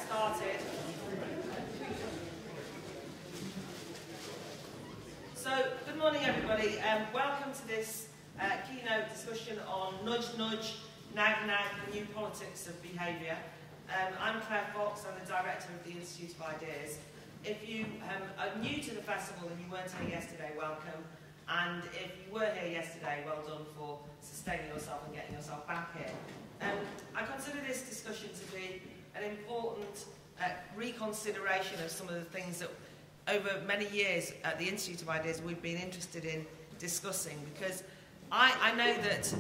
started. So, good morning everybody, welcome to this keynote discussion on nudge nudge, nag nag, the new politics of behaviour. I'm Claire Fox, I'm the director of the Institute of Ideas. If you are new to the festival and you weren't here yesterday, welcome. And if you were here yesterday, well done for sustaining yourself and getting yourself back here. I consider this discussion to be an important reconsideration of some of the things that over many years at the Institute of Ideas we've been interested in discussing, because I know that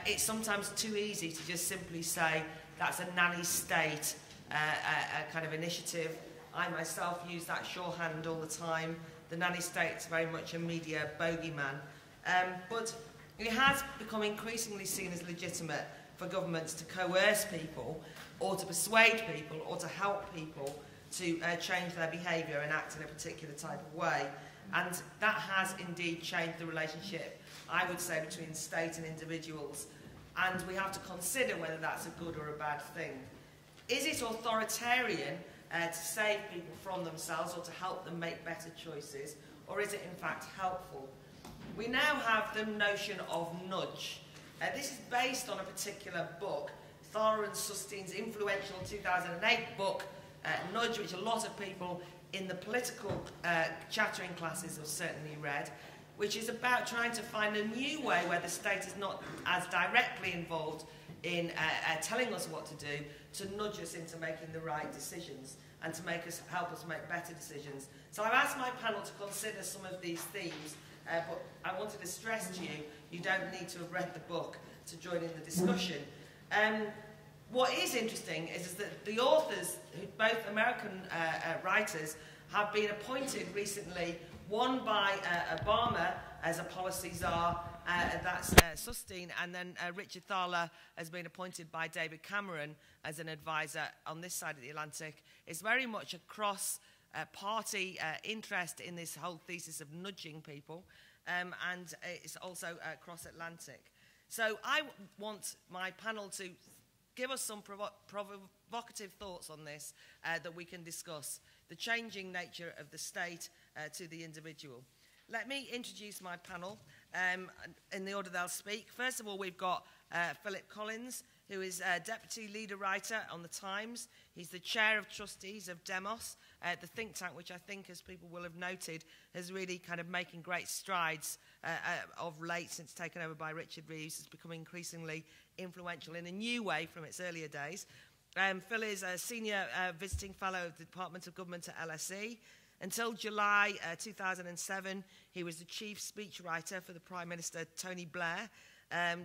it's sometimes too easy to just simply say that's a nanny state kind of initiative. I myself use that shorthand all the time. The nanny state's very much a media bogeyman. But it has become increasingly seen as legitimate for governments to coerce people or to persuade people or to help people to change their behaviour and act in a particular type of way. And that has indeed changed the relationship, I would say, between state and individuals. And we have to consider whether that's a good or a bad thing. Is it authoritarian to save people from themselves or to help them make better choices, or is it in fact helpful? We now have the notion of nudge. This is based on a particular book, Thaler and Sunsteins' influential 2008 book, Nudge, which a lot of people in the political chattering classes have certainly read, which is about trying to find a new way where the state is not as directly involved in telling us what to do, to nudge us into making the right decisions and to help us make better decisions. So I've asked my panel to consider some of these themes, but I wanted to stress to you, you don't need to have read the book to join in the discussion. What is interesting is that the authors, both American writers, have been appointed recently, one by Obama as a policy czar, that's Sunstein, and then Richard Thaler has been appointed by David Cameron as an advisor on this side of the Atlantic. It's very much a cross-party interest in this whole thesis of nudging people, and it's also cross-Atlantic. So I want my panel to give us some provocative thoughts on this that we can discuss, the changing nature of the state to the individual. Let me introduce my panel in the order they'll speak. First of all, we've got Phillp Collins, who is Deputy Leader Writer on The Times. He's the Chair of Trustees of Demos, the think tank, which I think, as people will have noted, has really kind of making great strides of late since taken over by Richard Reeves. It's become increasingly influential in a new way from its earlier days. Phil is a Senior Visiting Fellow of the Department of Government at LSE. Until July 2007, he was the Chief Speechwriter for the Prime Minister Tony Blair.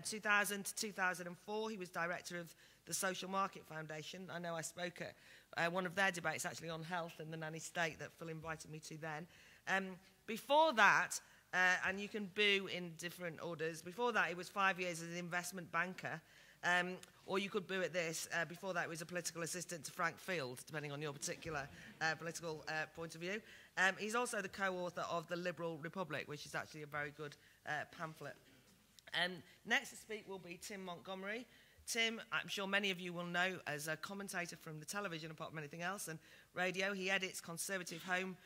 2000 to 2004, he was Director of the Social Market Foundation. I know I spoke at one of their debates actually on health and the nanny state that Phil invited me to then. Before that, and you can boo in different orders, before that he was 5 years as an investment banker, or you could boo at this, before that he was a political assistant to Frank Field, depending on your particular political point of view. He's also the co-author of The Liberal Republic, which is actually a very good pamphlet. Next to speak will be Tim Montgomerie. Tim, I'm sure many of you will know as a commentator from the television, apart from anything else, and radio. He edits Conservative Home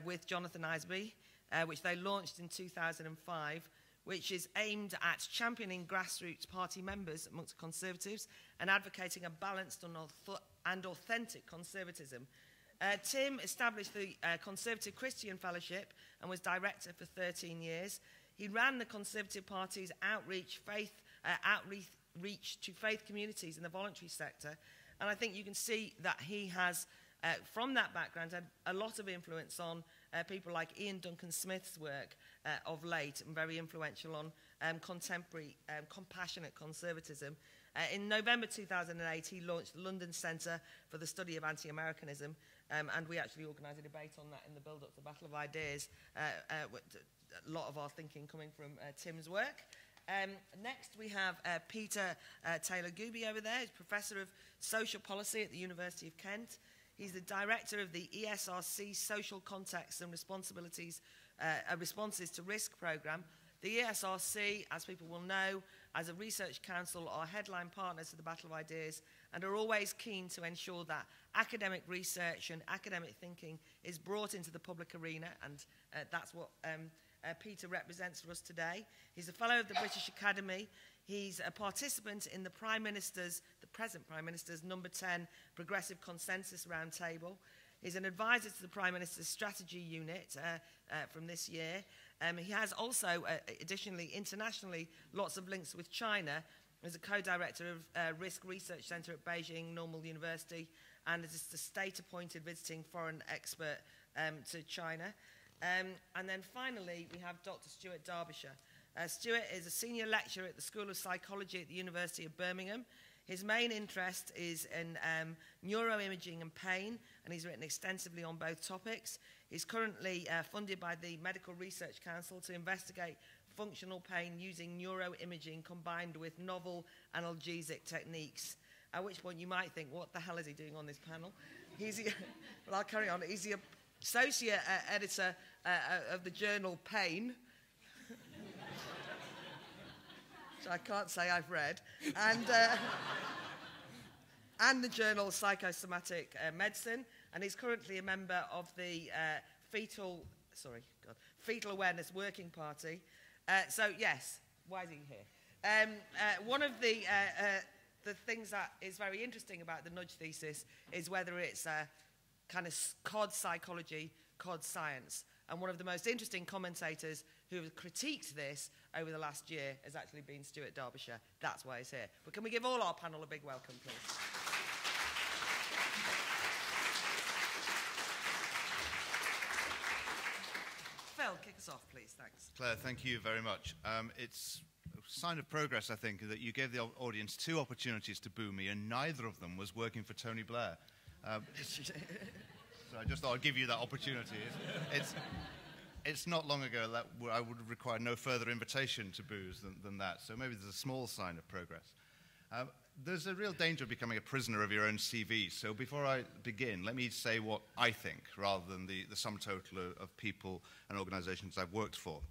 with Jonathan Isby, which they launched in 2005, which is aimed at championing grassroots party members amongst Conservatives and advocating a balanced and authentic conservatism. Tim established the Conservative Christian Fellowship and was director for 13 years. He ran the Conservative Party's outreach to faith communities in the voluntary sector, and I think you can see that he has, from that background, had a lot of influence on people like Ian Duncan Smith's work of late, and very influential on contemporary compassionate conservatism. In November 2008, he launched the London Centre for the Study of Anti-Americanism, and we actually organised a debate on that in the build-up to the Battle of Ideas, a lot of our thinking coming from Tim's work. Next we have Peter Taylor-Gooby over there. He's Professor of Social Policy at the University of Kent. He's the Director of the ESRC Social Contexts and Responses to Risk programme. The ESRC, as people will know, as a research council, are headline partners to the Battle of Ideas and are always keen to ensure that academic research and academic thinking is brought into the public arena, and that's what Peter represents for us today. He's a fellow of the British Academy. He's a participant in the present Prime Minister's number 10 Progressive Consensus Roundtable. He's an advisor to the Prime Minister's Strategy Unit from this year. He has also, additionally, internationally, lots of links with China. He's a co-director of Risk Research Centre at Beijing Normal University, and is the state-appointed visiting foreign expert to China. And then finally, we have Dr. Stuart Derbyshire. Stuart is a senior lecturer at the School of Psychology at the University of Birmingham. His main interest is in neuroimaging and pain, and he's written extensively on both topics. He's currently funded by the Medical Research Council to investigate functional pain using neuroimaging combined with novel analgesic techniques. At which point you might think, what the hell is he doing on this panel? Well, I'll carry on. He's the associate editor of the journal Pain, which I can't say I've read, and the journal Psychosomatic Medicine, and he's currently a member of the Fetal Awareness Working Party. So yes, why is he here? One of the things that is very interesting about the nudge thesis is whether it's kind of cod psychology, cod science. And one of the most interesting commentators who have critiqued this over the last year has actually been Stuart Derbyshire. That's why he's here. But can we give all our panel a big welcome, please? Phil, kick us off, please. Thanks. Claire, thank you very much. It's a sign of progress, I think, that you gave the audience 2 opportunities to boo me, and neither of them was working for Tony Blair. So I just thought I'd give you that opportunity. It's not long ago that I would require no further invitation to boos than that, so maybe there's a small sign of progress. There's a real danger of becoming a prisoner of your own CV, so before I begin, let me say what I think, rather than the sum total of people and organisations I've worked for.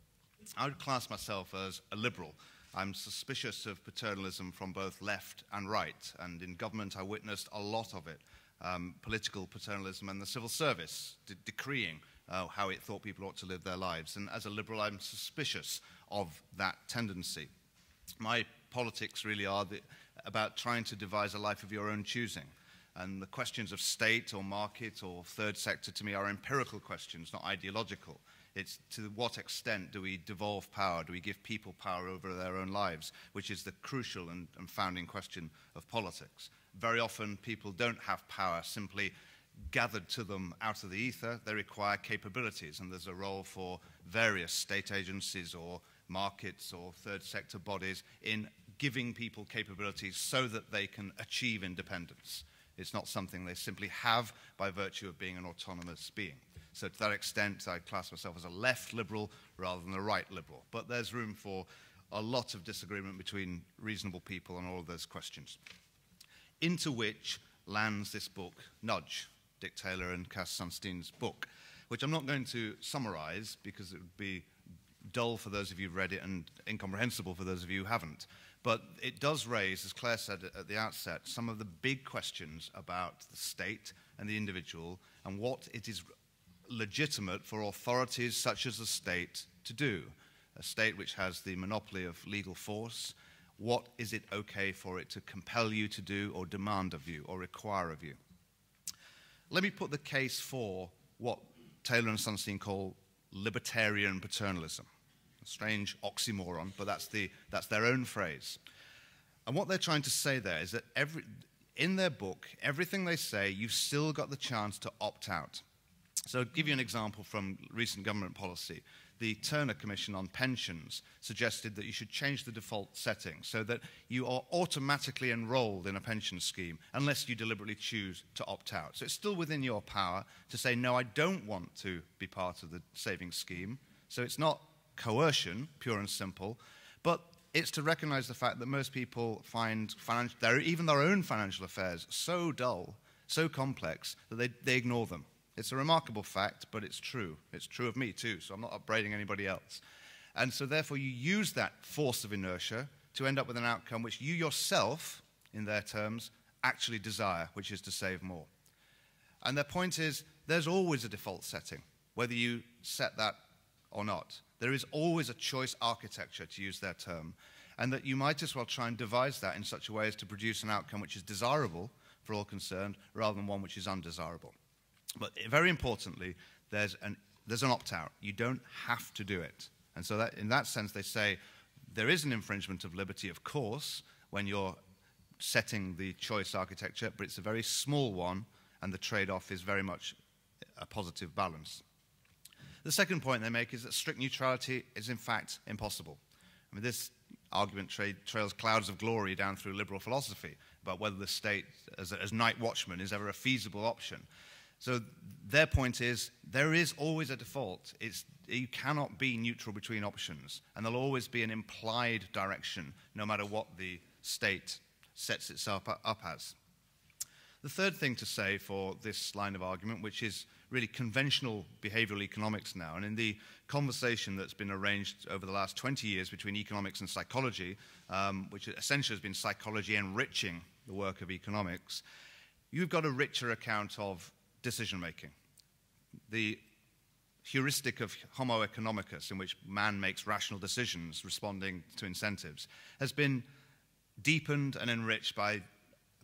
I would class myself as a liberal. I'm suspicious of paternalism from both left and right, and in government I witnessed a lot of it. Political paternalism and the civil service decreeing how it thought people ought to live their lives. And as a liberal, I'm suspicious of that tendency. My politics really are about trying to devise a life of your own choosing. And the questions of state or market or third sector to me are empirical questions, not ideological. It's to what extent do we devolve power, do we give people power over their own lives, which is the crucial and founding question of politics. Very often people don't have power simply gathered to them out of the ether. They require capabilities, and there's a role for various state agencies or markets or third sector bodies in giving people capabilities so that they can achieve independence. It's not something they simply have by virtue of being an autonomous being. So to that extent, I class myself as a left liberal rather than a right liberal. But there's room for a lot of disagreement between reasonable people on all of those questions. Into which lands this book, Nudge, Dick Taylor and Sunsteins' book, which I'm not going to summarize because it would be dull for those of you who've read it and incomprehensible for those of you who haven't. But it does raise, as Claire said at the outset, some of the big questions about the state and the individual and what it is legitimate for authorities such as the state to do. A state which has the monopoly of legal force. What is it okay for it to compel you to do or demand of you or require of you? Let me put the case for what Thaler and Sunsteins call libertarian paternalism. A strange oxymoron, but that's their own phrase. And what they're trying to say there is that in their book, everything they say, you've still got the chance to opt out. So I'll give you an example from recent government policy. The Turner Commission on Pensions suggested that you should change the default setting so that you are automatically enrolled in a pension scheme unless you deliberately choose to opt out. So it's still within your power to say, no, I don't want to be part of the savings scheme. So it's not coercion, pure and simple, but it's to recognize the fact that most people find even their own financial affairs so dull, so complex, that they ignore them. It's a remarkable fact, but it's true. It's true of me too, so I'm not upbraiding anybody else. And so therefore you use that force of inertia to end up with an outcome which you yourself, in their terms, actually desire, which is to save more. And their point is, there's always a default setting, whether you set that or not. There is always a choice architecture, to use their term, and that you might as well try and devise that in such a way as to produce an outcome which is desirable for all concerned, rather than one which is undesirable. But very importantly, there's an opt-out. You don't have to do it. And so that, in that sense, they say there is an infringement of liberty, of course, when you're setting the choice architecture, but it's a very small one, and the trade-off is very much a positive balance. The second point they make is that strict neutrality is, in fact, impossible. I mean, this argument trails clouds of glory down through liberal philosophy about whether the state, as night watchman, is ever a feasible option. So their point is, there is always a default. You cannot be neutral between options, and there'll always be an implied direction, no matter what the state sets itself up as. The third thing to say for this line of argument, which is really conventional behavioral economics now, and in the conversation that's been arranged over the last 20 years between economics and psychology, which essentially has been psychology enriching the work of economics, you've got a richer account of decision-making. The heuristic of homo economicus, in which man makes rational decisions responding to incentives, has been deepened and enriched by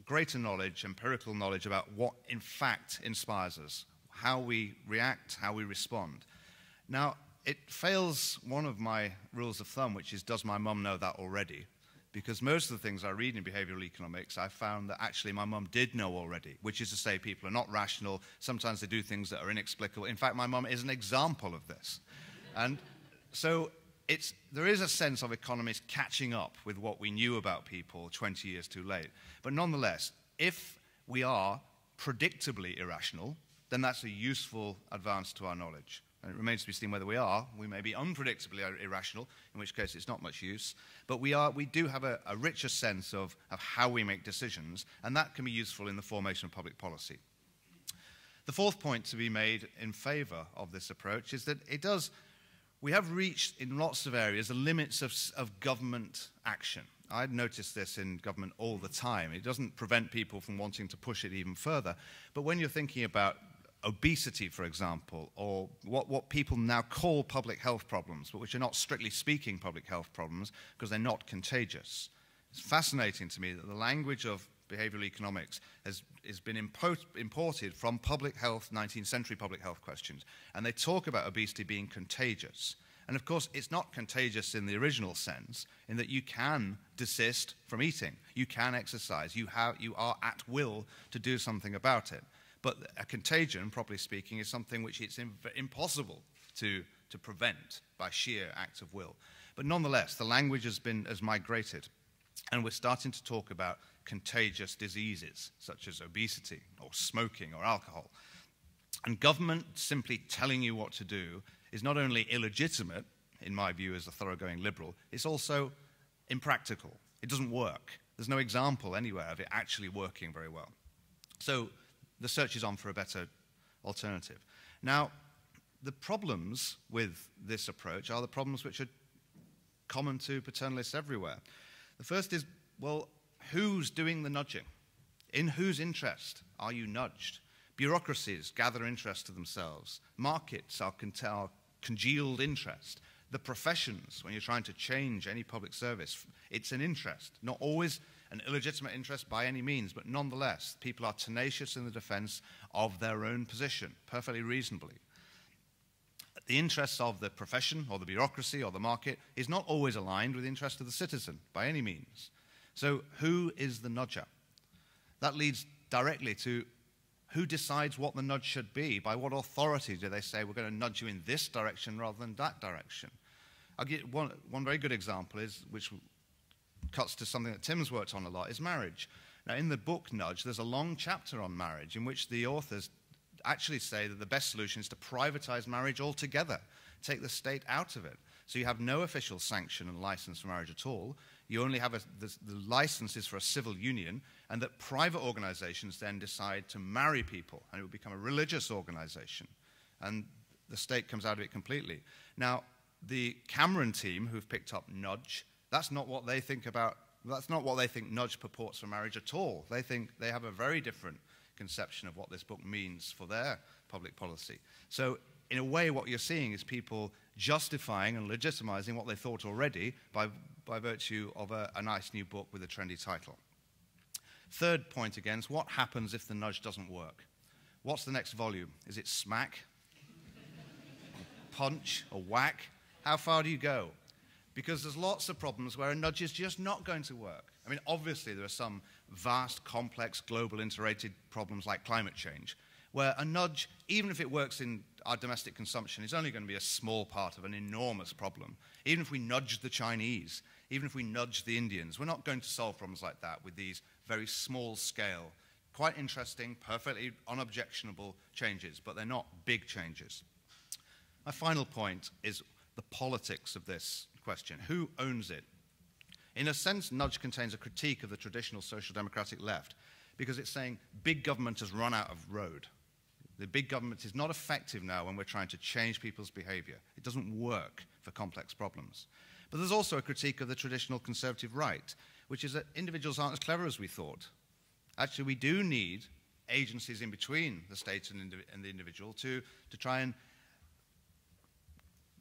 greater knowledge, empirical knowledge about what in fact inspires us, how we react, how we respond. Now, it fails one of my rules of thumb, which is, does my mum know that already? Because most of the things I read in behavioral economics, I found that actually my mum did know already, which is to say people are not rational, sometimes they do things that are inexplicable. In fact, my mum is an example of this. And so there is a sense of economists catching up with what we knew about people 20 years too late. But nonetheless, if we are predictably irrational, then that's a useful advance to our knowledge. And it remains to be seen whether we are. We may be unpredictably irrational, in which case it's not much use. But we do have a richer sense of how we make decisions, and that can be useful in the formation of public policy. The fourth point to be made in favor of this approach is that we have reached in lots of areas the limits of government action. I've noticed this in government all the time. It doesn't prevent people from wanting to push it even further. But when you're thinking about obesity, for example, or what people now call public health problems, but which are not strictly speaking public health problems because they're not contagious. It's fascinating to me that the language of behavioral economics has been imported from public health, 19th century public health questions. And they talk about obesity being contagious. And of course, it's not contagious in the original sense, in that you can desist from eating. You can exercise. You are at will to do something about it. But a contagion, properly speaking, is something which it's impossible to prevent by sheer act of will. But nonetheless, the language has migrated. And we're starting to talk about contagious diseases, such as obesity or smoking or alcohol. And government simply telling you what to do is not only illegitimate, in my view as a thoroughgoing liberal, it's also impractical. It doesn't work. There's no example anywhere of it actually working very well. So the search is on for a better alternative. Now, the problems with this approach are the problems which are common to paternalists everywhere. The first is, well, who's doing the nudging? In whose interest are you nudged? Bureaucracies gather interest to themselves. Markets are congealed interest. The professions, when you're trying to change any public service, it's an interest. Not always an illegitimate interest by any means, but nonetheless, people are tenacious in the defense of their own position, perfectly reasonably. The interests of the profession or the bureaucracy or the market is not always aligned with the interest of the citizen by any means. So who is the nudger? That leads directly to who decides what the nudge should be? By what authority do they say we're going to nudge you in this direction rather than that direction? I'll give one very good example, which cuts to something that Tim's worked on a lot, is marriage. Now, in the book Nudge, there's a long chapter on marriage in which the authors actually say that the best solution is to privatize marriage altogether, take the state out of it. So you have no official sanction and license for marriage at all. You only have the license is for a civil union, and that private organizations then decide to marry people, and it will become a religious organization. And the state comes out of it completely. Now, the Cameron team, who've picked up Nudge, That's not what they think about, that's not what they think nudge purports for marriage at all. They think they have a very different conception of what this book means for their public policy. So in a way, what you're seeing is people justifying and legitimizing what they thought already by virtue of a nice new book with a trendy title. Third point again is what happens if the nudge doesn't work? What's the next volume? Is it smack? Punch? Or whack? How far do you go? Because there's lots of problems where a nudge is just not going to work. I mean, obviously there are some vast, complex, global, interrelated problems like climate change, where a nudge, even if it works in our domestic consumption, is only going to be a small part of an enormous problem. Even if we nudge the Chinese, even if we nudge the Indians, we're not going to solve problems like that with these very small scale, quite interesting, perfectly unobjectionable changes, but they're not big changes. My final point is the politics of this question. Who owns it? In a sense, nudge contains a critique of the traditional social democratic left because it's saying big government has run out of road. The big government is not effective now when we're trying to change people's behavior. It doesn't work for complex problems. But there's also a critique of the traditional conservative right, which is that individuals aren't as clever as we thought. Actually, we do need agencies in between the state and the individual to try and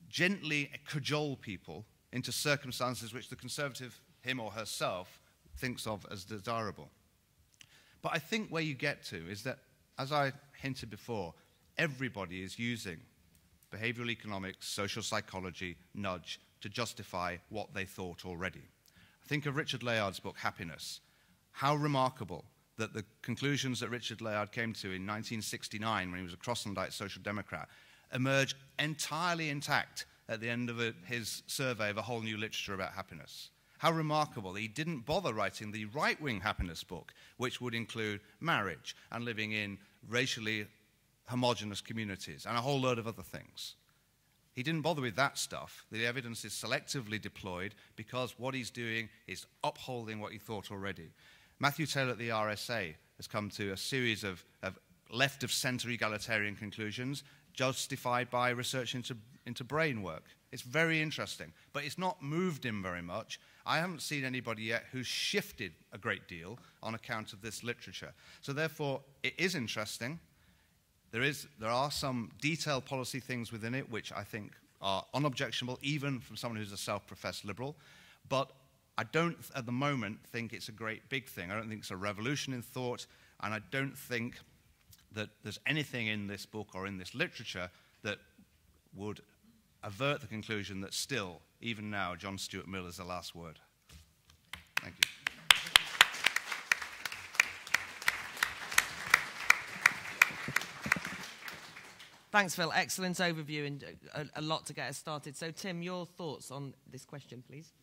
gently cajole people into circumstances which the conservative, him or herself, thinks of as desirable. But I think where you get to is that, as I hinted before, everybody is using behavioral economics, social psychology, nudge to justify what they thought already. Think of Richard Layard's book, Happiness. How remarkable that the conclusions that Richard Layard came to in 1969 when he was a Crosslandite social democrat emerge entirely intact at the end of his survey of a whole new literature about happiness. How remarkable that he didn't bother writing the right-wing happiness book, which would include marriage and living in racially homogenous communities and a whole load of other things. He didn't bother with that stuff. The evidence is selectively deployed because what he's doing is upholding what he thought already. Matthew Taylor at the RSA has come to a series of left-of-centre egalitarian conclusions justified by research into brain work. It's very interesting, but it's not moved him very much. I haven't seen anybody yet who's shifted a great deal on account of this literature. So therefore, it is interesting. There are some detailed policy things within it which I think are unobjectionable, even from someone who's a self-professed liberal. But I don't, at the moment, think it's a great big thing. I don't think it's a revolution in thought, and I don't think that there's anything in this book or in this literature that would avert the conclusion that still, even now, John Stuart Mill is the last word. Thank you. Thanks, Phil. Excellent overview and a lot to get us started. So, Tim, your thoughts on this question, please.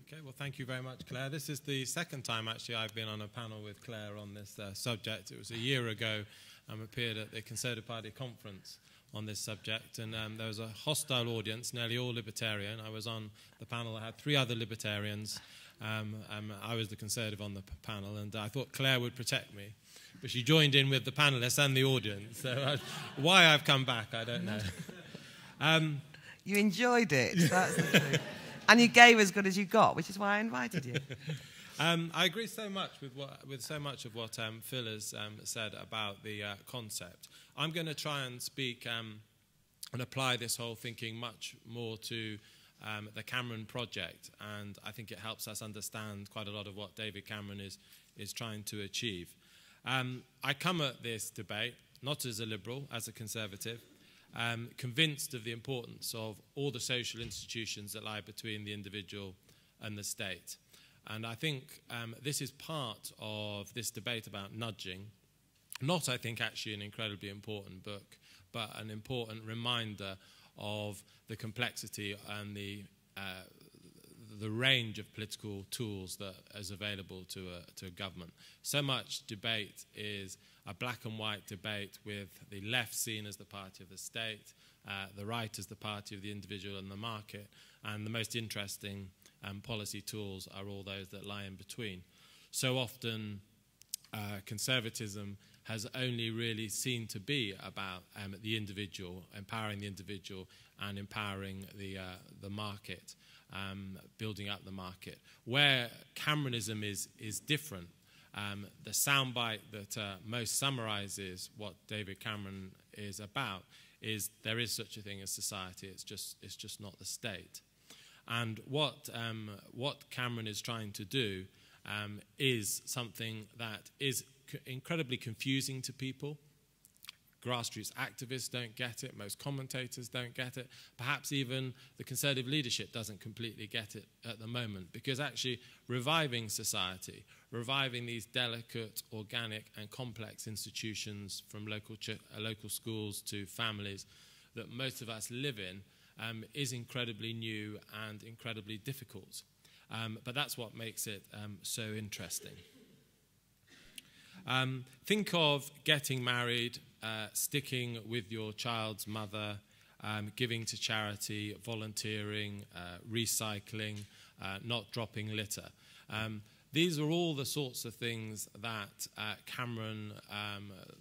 Okay, well, thank you very much, Claire. This is the second time, actually, I've been on a panel with Claire on this subject. It was a year ago. Appeared at the Conservative Party conference on this subject, and there was a hostile audience, nearly all libertarian. I was on the panel that had 3 other libertarians. I was the Conservative on the panel, and I thought Claire would protect me. But she joined in with the panellists and the audience. So why I've come back, I don't know. You enjoyed it, that's the truth. And you gave as good as you got, which is why I invited you. I agree so much with so much of what Phil has said about the concept. I'm going to try and speak and apply this whole thinking much more to the Cameron project, and I think it helps us understand quite a lot of what David Cameron is trying to achieve. I come at this debate not as a liberal, as a conservative, convinced of the importance of all the social institutions that lie between the individual and the state. And I think this is part of this debate about nudging, not, I think, actually an incredibly important book, but an important reminder of the complexity and the range of political tools that is available to a government. So much debate is a black and white debate with the left seen as the party of the state, the right as the party of the individual and the market, and the most interesting policy tools are all those that lie in between. So often conservatism has only really seen to be about the individual, empowering the individual and empowering the market. building up the market. Where Cameronism is different, the soundbite that most summarizes what David Cameron is about is there is such a thing as society, it's just not the state. And what Cameron is trying to do is something that is incredibly confusing to people. Grassroots activists don't get it, most commentators don't get it, perhaps even the Conservative leadership doesn't completely get it at the moment, because actually reviving society, reviving these delicate, organic and complex institutions from local schools to families that most of us live in is incredibly new and incredibly difficult. But that's what makes it so interesting. Think of getting married, sticking with your child's mother, giving to charity, volunteering, recycling, not dropping litter. These are all the sorts of things that Cameron,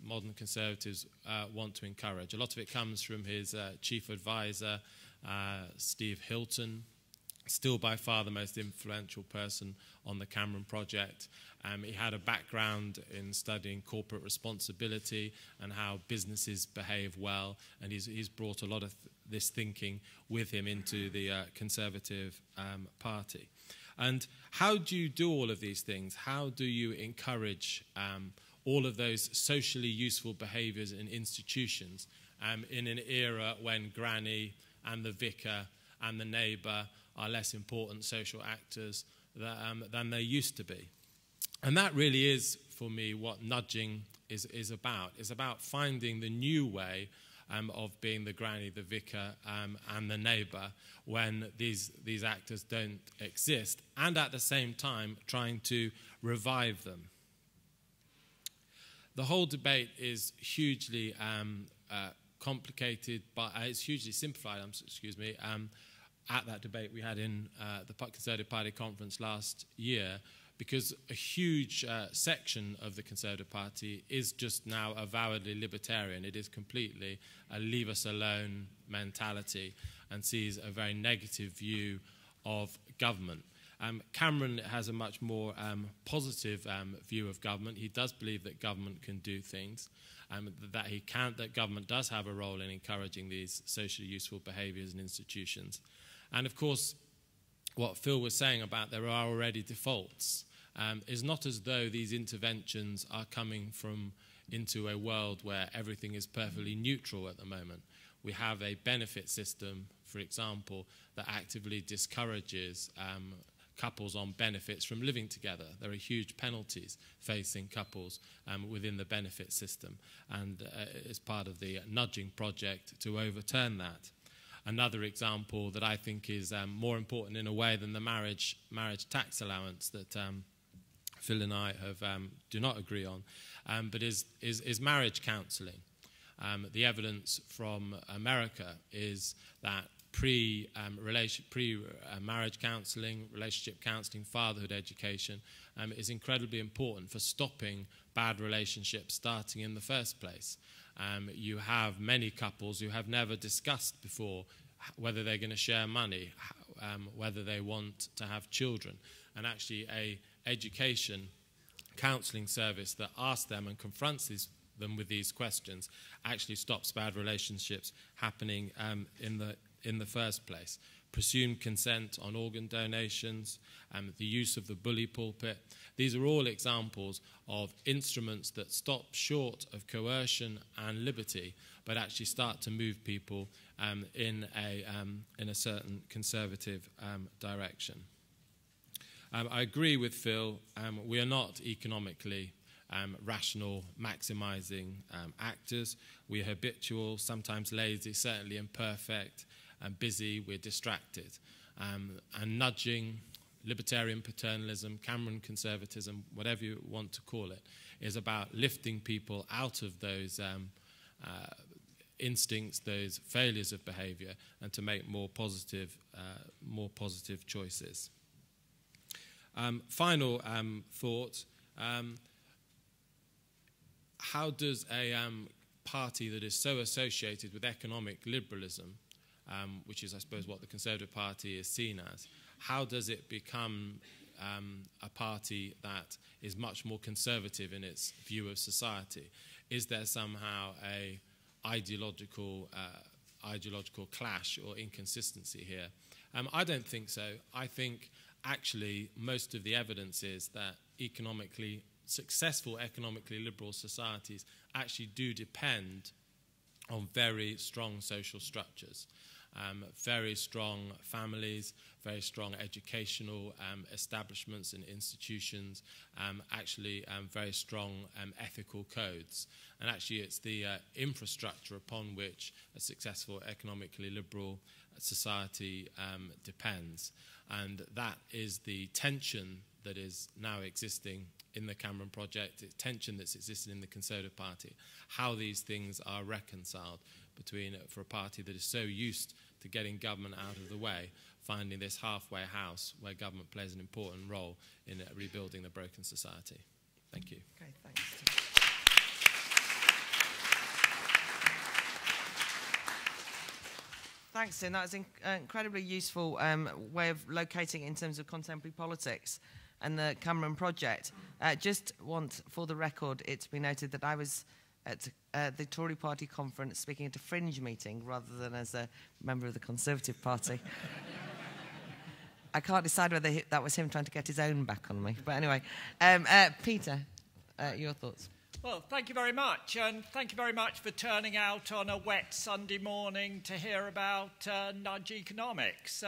modern Conservatives, want to encourage. A lot of it comes from his chief advisor, Steve Hilton, still by far the most influential person on the Cameron project. He had a background in studying corporate responsibility and how businesses behave well, and he's brought a lot of this thinking with him into the Conservative Party. And how do you do all of these things? How do you encourage all of those socially useful behaviours in institutions in an era when granny and the vicar and the neighbour are less important social actors than they used to be? And that really is, for me, what nudging is about. It's about finding the new way of being the granny, the vicar, and the neighbour when these actors don't exist, and at the same time trying to revive them. The whole debate is hugely complicated, but it's hugely simplified, at that debate we had in the Conservative Party conference last year, because a huge section of the Conservative Party is just now avowedly libertarian. It is completely a leave-us-alone mentality and sees a very negative view of government. Cameron has a much more positive view of government. He does believe that government can do things, that government does have a role in encouraging these socially useful behaviours and institutions. And of course, what Phil was saying about there are already defaults is not as though these interventions are coming from into a world where everything is perfectly neutral at the moment. We have a benefit system, for example, that actively discourages couples on benefits from living together. There are huge penalties facing couples within the benefit system, and it's part of the nudging project to overturn that. Another example that I think is more important in a way than the marriage tax allowance that Phil and I do not agree on, but is marriage counselling. The evidence from America is that pre-marriage counselling, relationship counselling, fatherhood education is incredibly important for stopping bad relationships starting in the first place. You have many couples who have never discussed before whether they're going to share money, whether they want to have children, and actually a education counselling service that asks them and confronts them with these questions actually stops bad relationships happening in the first place. Presumed consent on organ donations, the use of the bully pulpit. These are all examples of instruments that stop short of coercion and liberty, but actually start to move people in a certain conservative direction. I agree with Phil. We are not economically rational, maximising actors. We are habitual, sometimes lazy, certainly imperfect, and busy. We're distracted. And nudging, libertarian paternalism, Cameron conservatism, whatever you want to call it, is about lifting people out of those instincts, those failures of behaviour, and to make more positive choices. Final thought. How does a party that is so associated with economic liberalism which is, I suppose, what the Conservative Party is seen as, how does it become a party that is much more conservative in its view of society? Is there somehow a ideological clash or inconsistency here? I don't think so. I think actually most of the evidence is that successful economically liberal societies actually do depend on very strong social structures, very strong families, very strong educational establishments and institutions, very strong ethical codes. And actually it's the infrastructure upon which a successful economically liberal society depends. And that is the tension that is now existing in the Cameron Project, the tension that's existed in the Conservative Party, how these things are reconciled for a party that is so used to getting government out of the way, finding this halfway house where government plays an important role in rebuilding the broken society. Thank you. Okay, thanks. Thanks, Tim. That was an incredibly useful way of locating it in terms of contemporary politics and the Cameron Project. Just want, for the record, it to be noted that I was at the Tory Party conference speaking at a fringe meeting rather than as a member of the Conservative Party. I can't decide whether that was him trying to get his own back on me. But anyway, Peter, your thoughts? Well, thank you very much, and thank you very much for turning out on a wet Sunday morning to hear about nudge economics.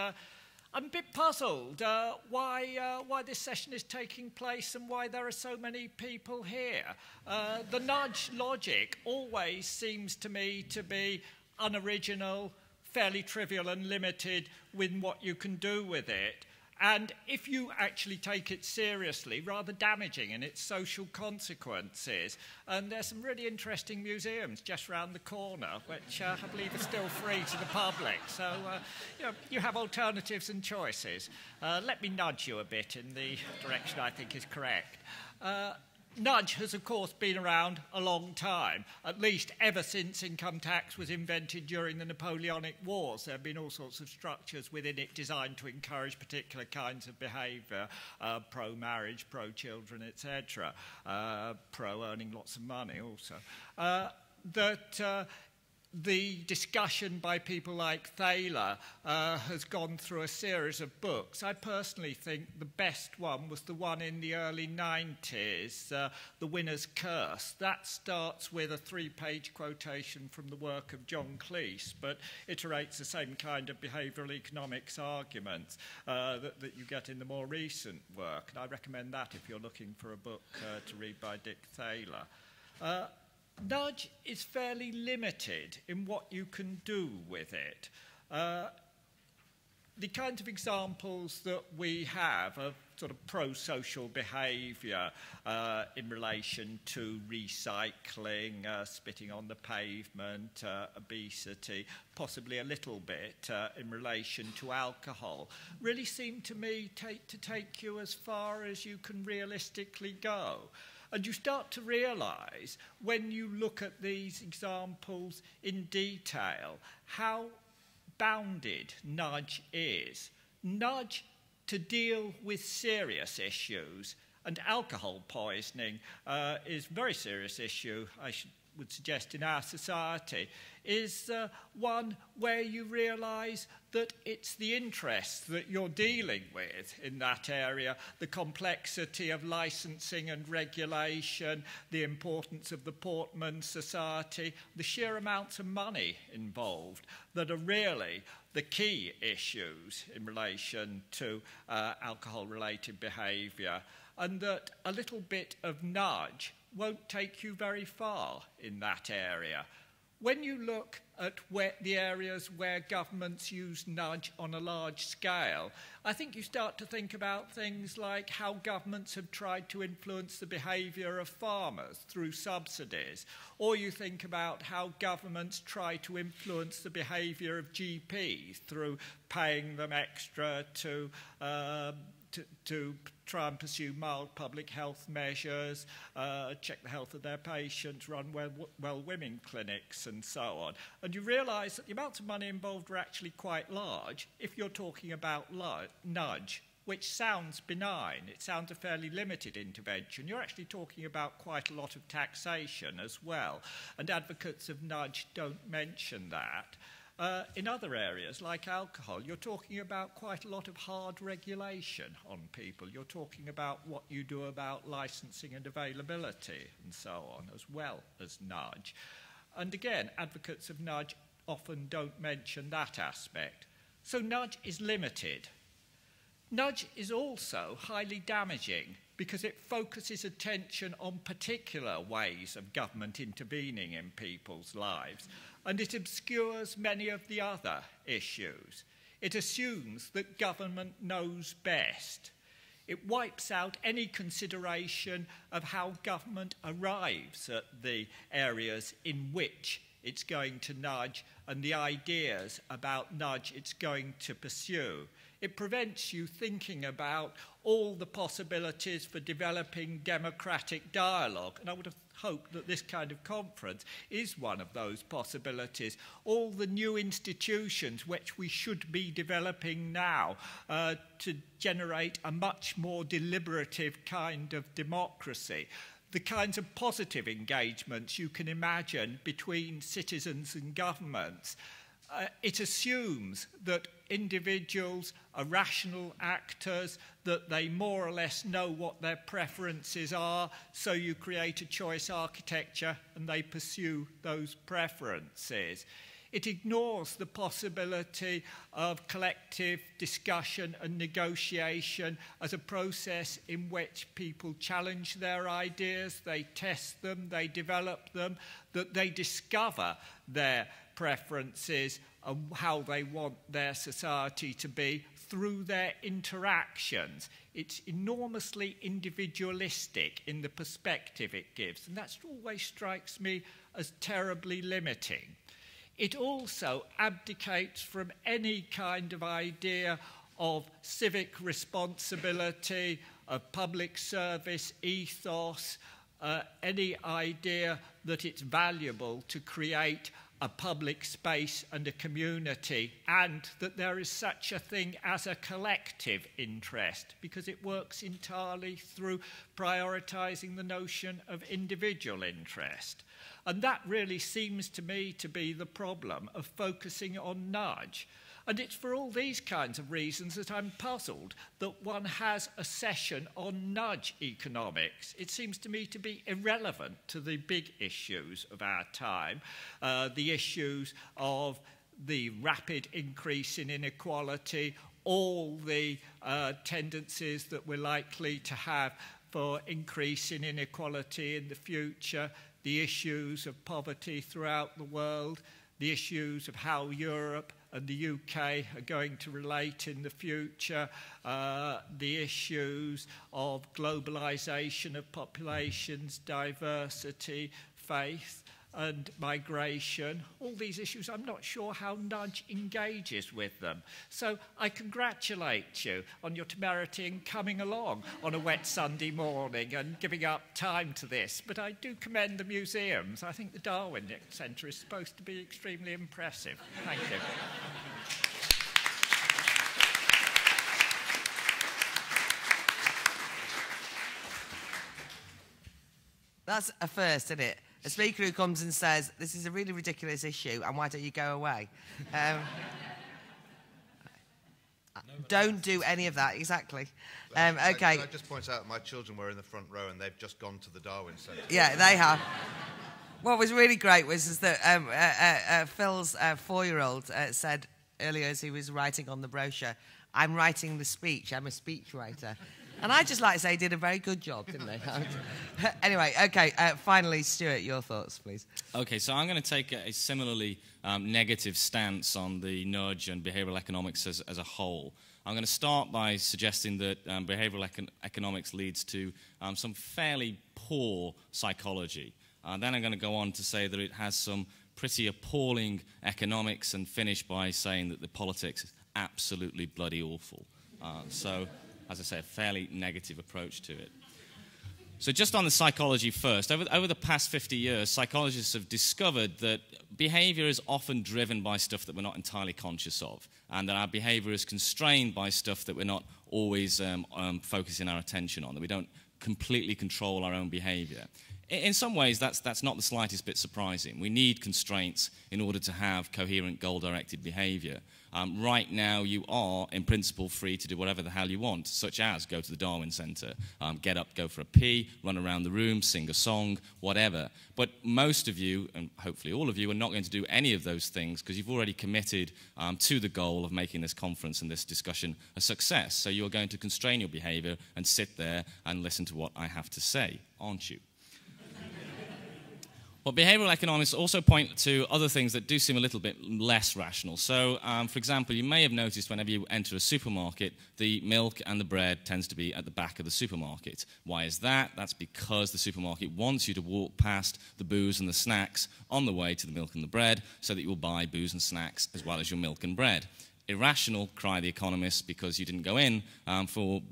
I'm a bit puzzled why this session is taking place and why there are so many people here. The nudge logic always seems to me to be unoriginal, fairly trivial and limited with what you can do with it. And if you actually take it seriously, rather damaging in its social consequences. And there's some really interesting museums just round the corner, which I believe are still free to the public. So you have alternatives and choices. Let me nudge you a bit in the direction I think is correct. Nudge has, of course, been around a long time, at least ever since income tax was invented during the Napoleonic Wars. There have been all sorts of structures within it designed to encourage particular kinds of behaviour, pro-marriage, pro-children, etc., pro-earning lots of money also. The discussion by people like Thaler has gone through a series of books. I personally think the best one was the one in the early 90s, The Winner's Curse. That starts with a 3-page quotation from the work of John Cleese, but iterates the same kind of behavioural economics arguments that you get in the more recent work. And I recommend that if you're looking for a book to read by Dick Thaler. Nudge is fairly limited in what you can do with it. The kinds of examples that we have of sort of pro-social behaviour in relation to recycling, spitting on the pavement, obesity, possibly a little bit in relation to alcohol, really seem to me to take you as far as you can realistically go. And you start to realise, when you look at these examples in detail, how bounded nudge is. Nudge to deal with serious issues, and alcohol poisoning is a very serious issue, I would suggest, in our society, is one where you realise that it's the interests that you're dealing with in that area, the complexity of licensing and regulation, the importance of the Portman Society, the sheer amounts of money involved that are really the key issues in relation to alcohol-related behaviour, and that a little bit of nudge won't take you very far in that area. When you look at the areas where governments use nudge on a large scale, I think you start to think about things like how governments have tried to influence the behaviour of farmers through subsidies, or you think about how governments try to influence the behaviour of GPs through paying them extra to try and pursue mild public health measures, check the health of their patients, run well-women clinics and so on. And you realise that the amounts of money involved are actually quite large if you're talking about nudge, which sounds benign. It sounds a fairly limited intervention. You're actually talking about quite a lot of taxation as well, and advocates of nudge don't mention that. In other areas, like alcohol, you're talking about quite a lot of hard regulation on people. You're talking about what you do about licensing and availability and so on, as well as nudge. And again, advocates of nudge often don't mention that aspect. So nudge is limited. Nudge is also highly damaging because it focuses attention on particular ways of government intervening in people's lives, and it obscures many of the other issues. It assumes that government knows best. It wipes out any consideration of how government arrives at the areas in which it's going to nudge and the ideas about nudge it's going to pursue. It prevents you thinking about all the possibilities for developing democratic dialogue. And I would have hoped that this kind of conference is one of those possibilities. All the new institutions which we should be developing now to generate a much more deliberative kind of democracy. The kinds of positive engagements you can imagine between citizens and governments. It assumes that individuals are rational actors, that they more or less know what their preferences are, so you create a choice architecture and they pursue those preferences. It ignores the possibility of collective discussion and negotiation as a process in which people challenge their ideas, they test them, they develop them, that they discover their preferences and how they want their society to be through their interactions. It's enormously individualistic in the perspective it gives, and that always strikes me as terribly limiting. It also abdicates from any kind of idea of civic responsibility, of public service ethos, any idea that it's valuable to create a public space and a community, and that there is such a thing as a collective interest, because it works entirely through prioritising the notion of individual interest. And that really seems to me to be the problem of focusing on nudge. And it's for all these kinds of reasons that I'm puzzled that one has a session on nudge economics. It seems to me to be irrelevant to the big issues of our time, the issues of the rapid increase in inequality, all the tendencies that we're likely to have for increase in inequality in the future, the issues of poverty throughout the world, the issues of how Europe and the UK are going to relate in the future, the issues of globalisation of populations, diversity, faith and migration. All these issues, I'm not sure how nudge engages with them. So I congratulate you on your temerity in coming along on a wet Sunday morning and giving up time to this. But I do commend the museums. I think the Darwin Centre is supposed to be extremely impressive. Thank you. That's a first, isn't it? A speaker who comes and says, this is a really ridiculous issue, and why don't you go away? Don't do any of that, exactly. Okay. Can I just point out my children were in the front row and they've just gone to the Darwin Centre. Yeah, they have. What was really great was that Phil's 4-year-old said earlier as he was writing on the brochure, I'm writing the speech, I'm a speech writer. And I'd just like to say he did a very good job, didn't he? Anyway, okay, finally, Stuart, your thoughts, please. Okay, so I'm going to take a similarly negative stance on the nudge and behavioural economics as a whole. I'm going to start by suggesting that behavioural economics leads to some fairly poor psychology. Then I'm going to go on to say that it has some pretty appalling economics and finish by saying that the politics is absolutely bloody awful. So as I say, a fairly negative approach to it. So just on the psychology first, over the past 50 years, psychologists have discovered that behavior is often driven by stuff that we're not entirely conscious of, and that our behavior is constrained by stuff that we're not always focusing our attention on, that we don't completely control our own behavior. In some ways, that's not the slightest bit surprising. We need constraints in order to have coherent, goal-directed behavior. Right now, you are, in principle, free to do whatever the hell you want, such as go to the Darwin Centre, get up, go for a pee, run around the room, sing a song, whatever. But most of you, and hopefully all of you, are not going to do any of those things because you've already committed to the goal of making this conference and this discussion a success. So you're going to constrain your behavior and sit there and listen to what I have to say, aren't you? But behavioral economists also point to other things that do seem a little bit less rational. So, for example, you may have noticed whenever you enter a supermarket, the milk and the bread tends to be at the back of the supermarket. Why is that? That's because the supermarket wants you to walk past the booze and the snacks on the way to the milk and the bread so that you will buy booze and snacks as well as your milk and bread. Irrational, cry the economists, because you didn't go in for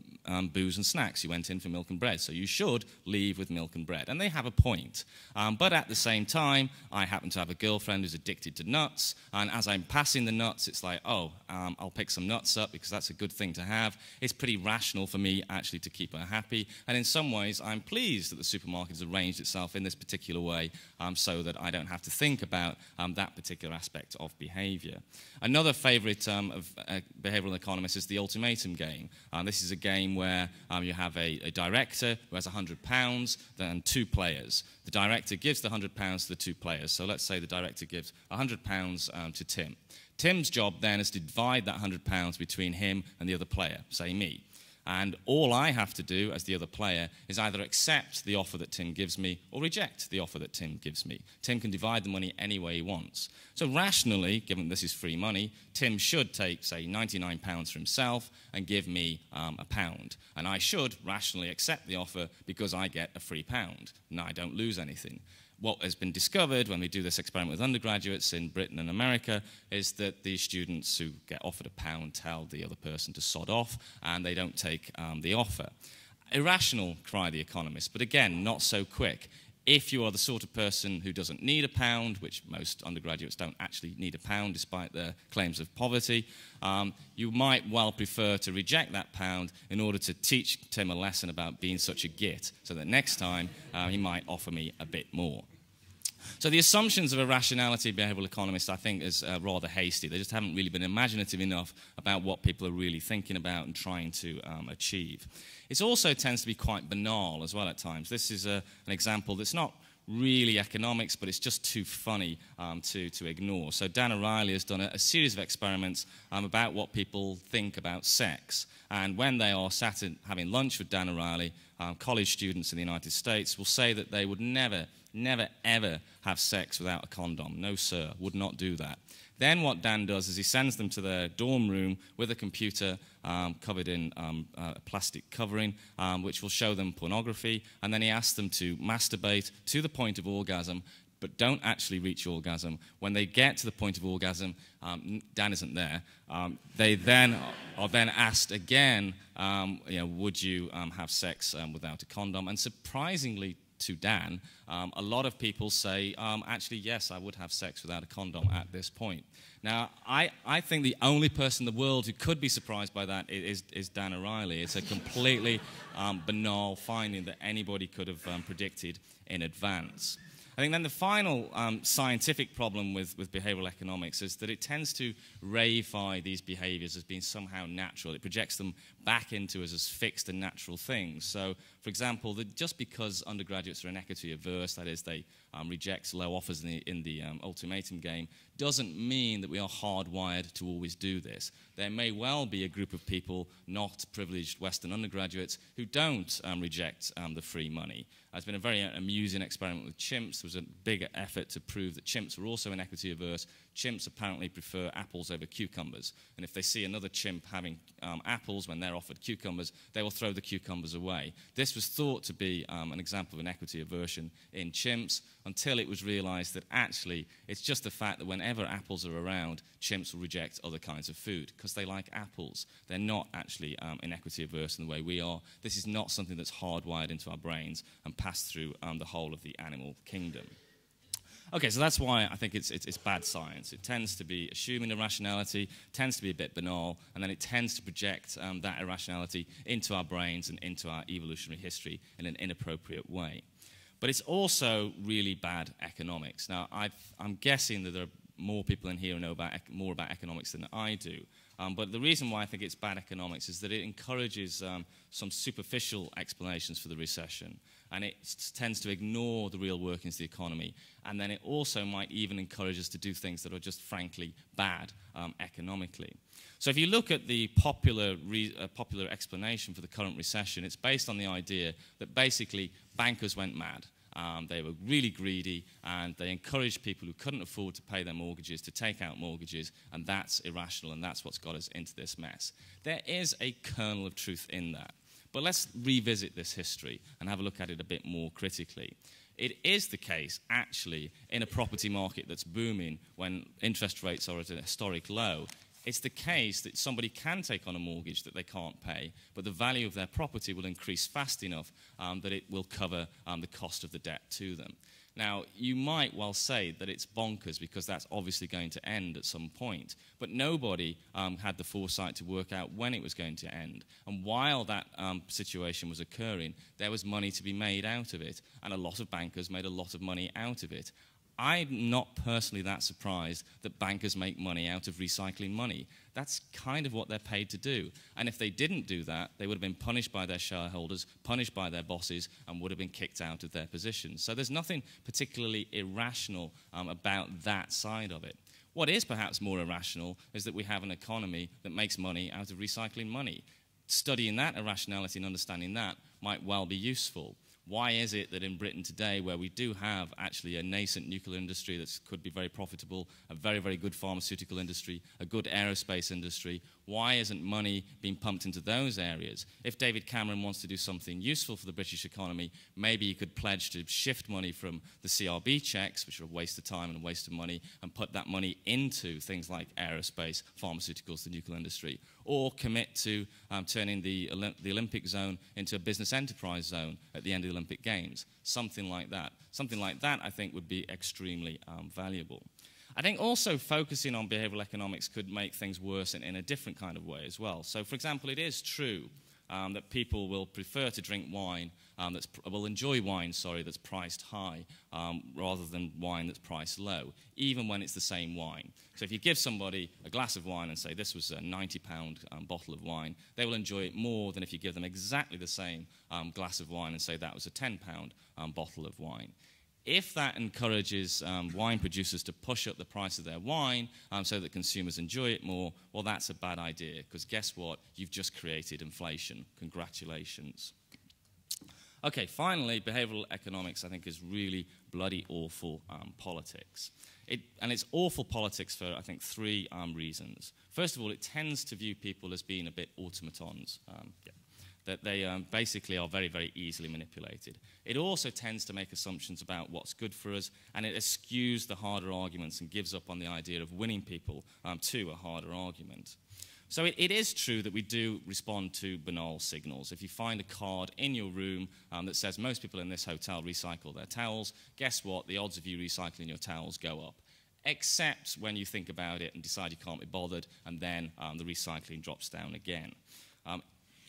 booze and snacks. You went in for milk and bread, so you should leave with milk and bread. And they have a point. But at the same time, I happen to have a girlfriend who's addicted to nuts, and as I'm passing the nuts, it's like, oh, I'll pick some nuts up because that's a good thing to have. It's pretty rational for me, actually, to keep her happy. And in some ways, I'm pleased that the supermarket has arranged itself in this particular way so that I don't have to think about that particular aspect of behavior. Another favorite of behavioral economists is the ultimatum game. This is a game where you have a director who has £100 and two players. The director gives the £100 to the two players. So let's say the director gives £100 to Tim. Tim's job then is to divide that £100 between him and the other player, say me. And all I have to do as the other player is either accept the offer that Tim gives me or reject the offer that Tim gives me. Tim can divide the money any way he wants. So rationally, given this is free money, Tim should take, say, £99 for himself and give me £1. And I should rationally accept the offer because I get a free £1. And I don't lose anything. What has been discovered when we do this experiment with undergraduates in Britain and America is that the students who get offered £1 tell the other person to sod off, and they don't take the offer. Irrational, cry the economists, but again, not so quick. If you are the sort of person who doesn't need £1, which most undergraduates don't actually need £1 despite their claims of poverty, you might well prefer to reject that £1 in order to teach Tim a lesson about being such a git, so that next time he might offer me a bit more. So the assumptions of irrationality behavioral economists, I think, is rather hasty. They just haven't really been imaginative enough about what people are really thinking about and trying to achieve. It also tends to be quite banal as well at times. This is an example that's not really economics, but it's just too funny to ignore. So Dan O'Reilly has done a series of experiments about what people think about sex. And when they are sat having lunch with Dan O'Reilly, college students in the United States will say that they would never, ever have sex without a condom. No, sir, would not do that. Then what Dan does is he sends them to their dorm room with a computer covered in a plastic covering, which will show them pornography, and then he asks them to masturbate to the point of orgasm, but don't actually reach orgasm. When they get to the point of orgasm, Dan isn't there. They then are then asked again, would you have sex without a condom? And surprisingly to Dan, a lot of people say, actually, yes, I would have sex without a condom at this point. Now, I think the only person in the world who could be surprised by that is Dan O'Reilly. It's a completely banal finding that anybody could have predicted in advance. I think then the final scientific problem with behavioral economics is that it tends to reify these behaviors as being somehow natural. It projects them back into us as fixed and natural things. So, for example, that just because undergraduates are inequity averse, that is, they reject low offers in the ultimatum game, doesn't mean that we are hardwired to always do this. There may well be a group of people, not privileged Western undergraduates, who don't reject the free money. There's been a very amusing experiment with chimps. There was a big effort to prove that chimps were also inequity averse. Chimps apparently prefer apples over cucumbers. And if they see another chimp having apples when they're offered cucumbers, they will throw the cucumbers away. This was thought to be an example of inequity aversion in chimps. until it was realized that actually it's just the fact that whenever apples are around, chimps will reject other kinds of food because they like apples. They're not actually inequity averse in the way we are. This is not something that's hardwired into our brains and passed through the whole of the animal kingdom. Okay, so that's why I think it's bad science. It tends to be assuming irrationality, tends to be a bit banal, and then it tends to project that irrationality into our brains and into our evolutionary history in an inappropriate way. But it's also really bad economics. Now, I'm guessing that there are more people in here who know more about economics than I do. But the reason why I think it's bad economics is that it encourages some superficial explanations for the recession, and it tends to ignore the real workings of the economy, and then it also might even encourage us to do things that are just frankly bad economically. So if you look at the popular explanation for the current recession, it's based on the idea that basically bankers went mad. They were really greedy, and they encouraged people who couldn't afford to pay their mortgages to take out mortgages, and that's irrational, and that's what's got us into this mess. There is a kernel of truth in that. But let's revisit this history and have a look at it a bit more critically. It is the case, actually, in a property market that's booming when interest rates are at a historic low. It's the case that somebody can take on a mortgage that they can't pay, but the value of their property will increase fast enough that it will cover the cost of the debt to them. Now, you might well say that it's bonkers because that's obviously going to end at some point, but nobody had the foresight to work out when it was going to end. And while that situation was occurring, there was money to be made out of it, and a lot of bankers made a lot of money out of it. I'm not personally that surprised that bankers make money out of recycling money. That's kind of what they're paid to do. And if they didn't do that, they would have been punished by their shareholders, punished by their bosses, and would have been kicked out of their positions. So there's nothing particularly irrational about that side of it. What is perhaps more irrational is that we have an economy that makes money out of recycling money. Studying that irrationality and understanding that might well be useful. Why is it that in Britain today, where we do have actually a nascent nuclear industry that could be very profitable, a very, very good pharmaceutical industry, a good aerospace industry, why isn't money being pumped into those areas? If David Cameron wants to do something useful for the British economy, maybe he could pledge to shift money from the CRB checks, which are a waste of time and a waste of money, and put that money into things like aerospace, pharmaceuticals, the nuclear industry, or commit to turning the Olympic zone into a business enterprise zone at the end of the Olympic Games. Something like that. Something like that, I think, would be extremely valuable. I think also focusing on behavioral economics could make things worse in a different kind of way as well. So, for example, it is true that people will prefer to drink wine, will enjoy wine, that's priced high, rather than wine that's priced low, even when it's the same wine. So if you give somebody a glass of wine and say this was a £90 bottle of wine, they will enjoy it more than if you give them exactly the same glass of wine and say that was a £10 bottle of wine. If that encourages wine producers to push up the price of their wine so that consumers enjoy it more, well, that's a bad idea, because guess what? You've just created inflation. Congratulations. Okay, finally, behavioral economics, I think, is really bloody awful politics. And it's awful politics for, I think, three reasons. First of all, it tends to view people as being a bit automatons. That they basically are very, very easily manipulated. It also tends to make assumptions about what's good for us, and it eschews the harder arguments and gives up on the idea of winning people to a harder argument. So it is true that we do respond to banal signals. If you find a card in your room that says most people in this hotel recycle their towels, guess what? The odds of you recycling your towels go up. Except when you think about it and decide you can't be bothered, and then the recycling drops down again.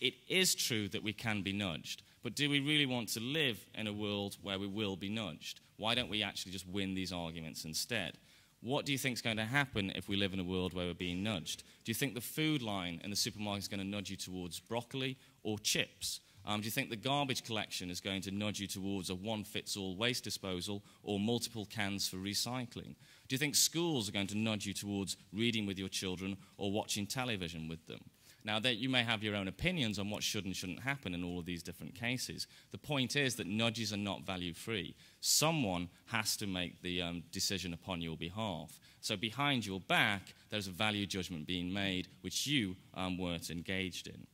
It is true that we can be nudged, but do we really want to live in a world where we will be nudged? Why don't we actually just win these arguments instead? What do you think is going to happen if we live in a world where we're being nudged? Do you think the food line in the supermarket is going to nudge you towards broccoli or chips? Do you think the garbage collection is going to nudge you towards a one-fits-all waste disposal or multiple cans for recycling? Do you think schools are going to nudge you towards reading with your children or watching television with them? Now, you may have your own opinions on what should and shouldn't happen in all of these different cases. The point is that nudges are not value-free. Someone has to make the decision upon your behalf. So behind your back, there's a value judgment being made which you weren't engaged in.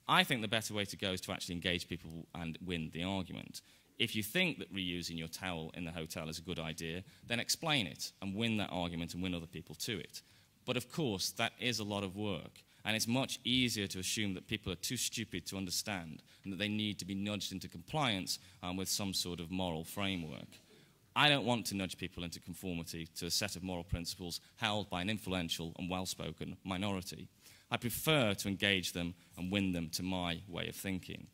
I think the better way to go is to actually engage people and win the argument. If you think that reusing your towel in the hotel is a good idea, then explain it and win that argument and win other people to it. But of course, that is a lot of work. And it's much easier to assume that people are too stupid to understand and that they need to be nudged into compliance with some sort of moral framework. I don't want to nudge people into conformity to a set of moral principles held by an influential and well-spoken minority. I prefer to engage them and win them to my way of thinking.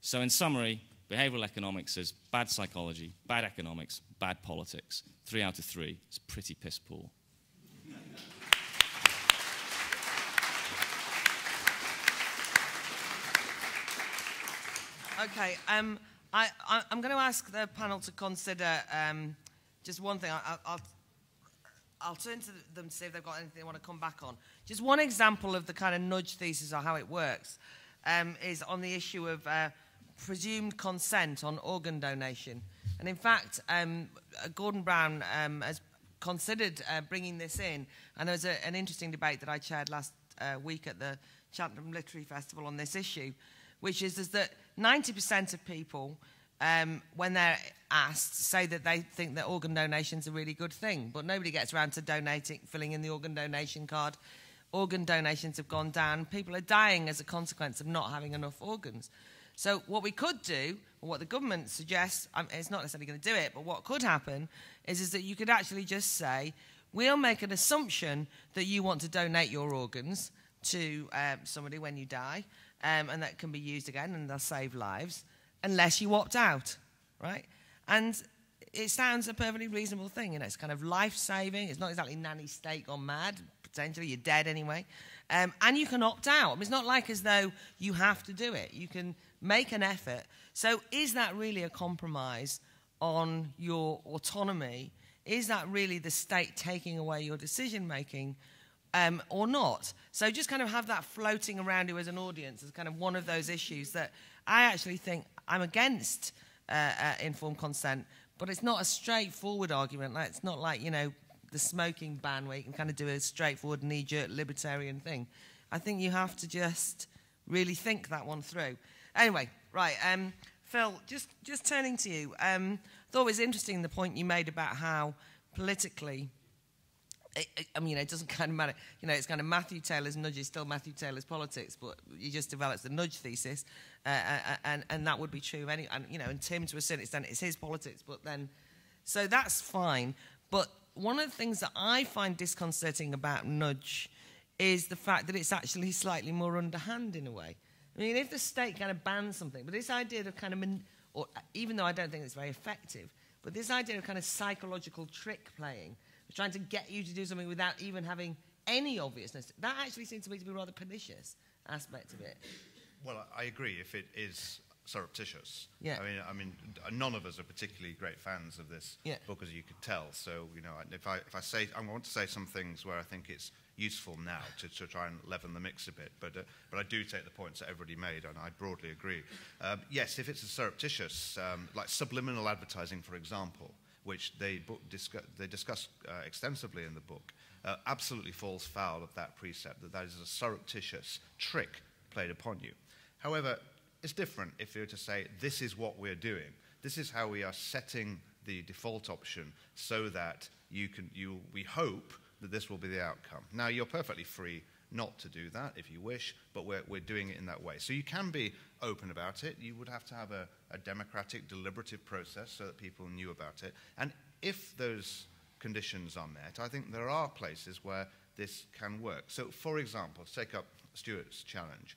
So in summary, behavioral economics is bad psychology, bad economics, bad politics. 3 out of 3 is pretty piss poor. Okay, I'm going to ask the panel to consider just one thing. I'll turn to them to see if they've got anything they want to come back on. Just one example of the kind of nudge thesis or how it works is on the issue of presumed consent on organ donation. And in fact, Gordon Brown has considered bringing this in. And there was an interesting debate that I chaired last week at the Cheltenham Literary Festival on this issue, which is that 90% of people, when they're asked, say that they think that organ donation is a really good thing, but nobody gets around to donating, filling in the organ donation card. Organ donations have gone down. People are dying as a consequence of not having enough organs. So what we could do, or what the government suggests, it's not necessarily going to do it, but what could happen is that you could actually just say, we'll make an assumption that you want to donate your organs to somebody when you die, and that can be used again, and they'll save lives, unless you opt out, right? And it sounds a perfectly reasonable thing. You know, it's kind of life-saving. It's not exactly nanny state gone mad. Potentially, you're dead anyway. And you can opt out. I mean, it's not like as though you have to do it. You can make an effort. So is that really a compromise on your autonomy? Is that really the state taking away your decision-making? Or not. So just kind of have that floating around you as an audience as kind of one of those issues that I actually think I'm against informed consent, but it's not a straightforward argument. Like, it's not like, you know, the smoking ban where you can kind of do a straightforward knee-jerk libertarian thing. I think you have to just really think that one through. Anyway, right, Phil, just turning to you. I thought it was interesting the point you made about how politically, I mean, it doesn't kind of matter. You know, it's kind of Matthew Taylor's nudge is still Matthew Taylor's politics, but he just develops the nudge thesis, and that would be true of any. And you know, and Tim, to a certain extent, it's his politics. But then, so that's fine. But one of the things that I find disconcerting about nudge is the fact that it's actually slightly more underhand in a way. I mean, if the state kind of bans something, but this idea of kind of, or even though I don't think it's very effective, but this idea of kind of psychological trick playing, trying to get you to do something without even having any obviousness, that actually seems to me to be a rather pernicious aspect of it. Well, I agree if it is surreptitious. Yeah. I mean, none of us are particularly great fans of this book, as you could tell. So, you know, if I say, I want to say some things where I think it's useful now to try and leaven the mix a bit, but I do take the points that everybody made, and I broadly agree. Yes, if it's a surreptitious, like subliminal advertising, for example, which they discuss extensively in the book, absolutely falls foul of that precept, that is a surreptitious trick played upon you. However, it's different if you were to say, this is what we're doing. This is how we are setting the default option so that we hope that this will be the outcome. Now, you're perfectly free not to do that if you wish, but we're doing it in that way. So you can be open about it. You would have to have a democratic, deliberative process so that people knew about it. And if those conditions are met, I think there are places where this can work. So, for example, take up Stuart's challenge.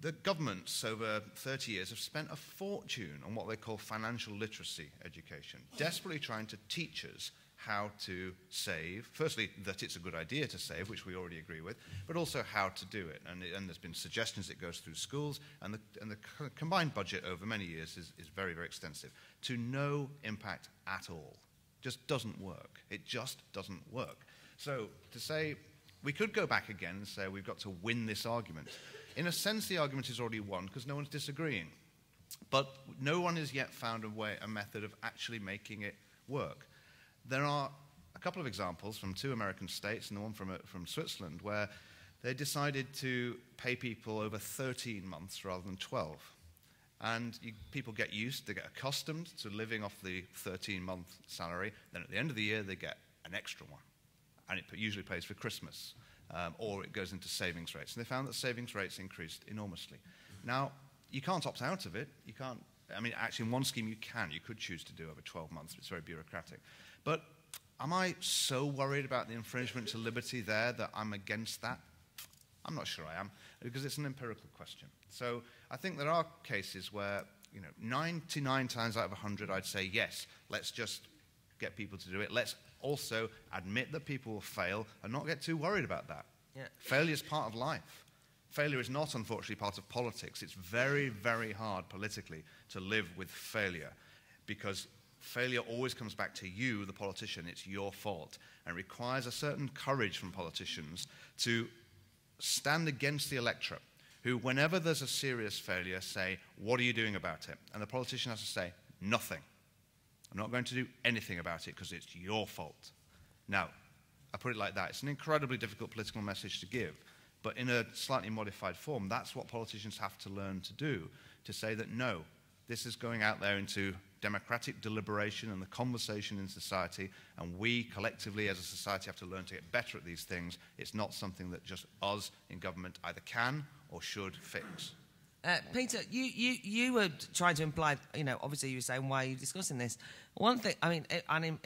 The governments over 30 years have spent a fortune on what they call financial literacy education, desperately trying to teach us how to save. Firstly, that it's a good idea to save, which we already agree with, but also how to do it. And there's been suggestions it goes through schools, and the combined budget over many years is very, very extensive, to no impact at all. Just doesn't work. It just doesn't work. So to say, we could go back again and say we've got to win this argument. In a sense, the argument is already won because no one's disagreeing. But no one has yet found a method of actually making it work. There are a couple of examples from 2 American states and the one from Switzerland where they decided to pay people over 13 months rather than 12. And people get used, they get accustomed to living off the 13-month salary. Then at the end of the year, they get an extra one. And it usually pays for Christmas, or it goes into savings rates. And they found that savings rates increased enormously. Now, you can't opt out of it. You can't, I mean, actually, in one scheme you can. You could choose to do over 12 months. It's very bureaucratic. But am I so worried about the infringement to liberty there that I'm against that? I'm not sure I am, because it's an empirical question. So I think there are cases where, 99 times out of 100, I'd say, yes, let's just get people to do it. Let's also admit that people will fail and not get too worried about that. Yeah. Failure is part of life. Failure is not, unfortunately, part of politics. It's very, very hard politically to live with failure, because failure always comes back to you, the politician. It's your fault. And it requires a certain courage from politicians to stand against the electorate, who, whenever there's a serious failure, say, what are you doing about it? And the politician has to say, nothing. I'm not going to do anything about it because it's your fault. Now, I put it like that. It's an incredibly difficult political message to give, but in a slightly modified form, that's what politicians have to learn to do, to say that, no, this is going out there into democratic deliberation and the conversation in society, and we collectively as a society have to learn to get better at these things. It's not something that just us in government either can or should fix. Peter, you were trying to imply, obviously you were saying, why are you discussing this? One thing, I mean,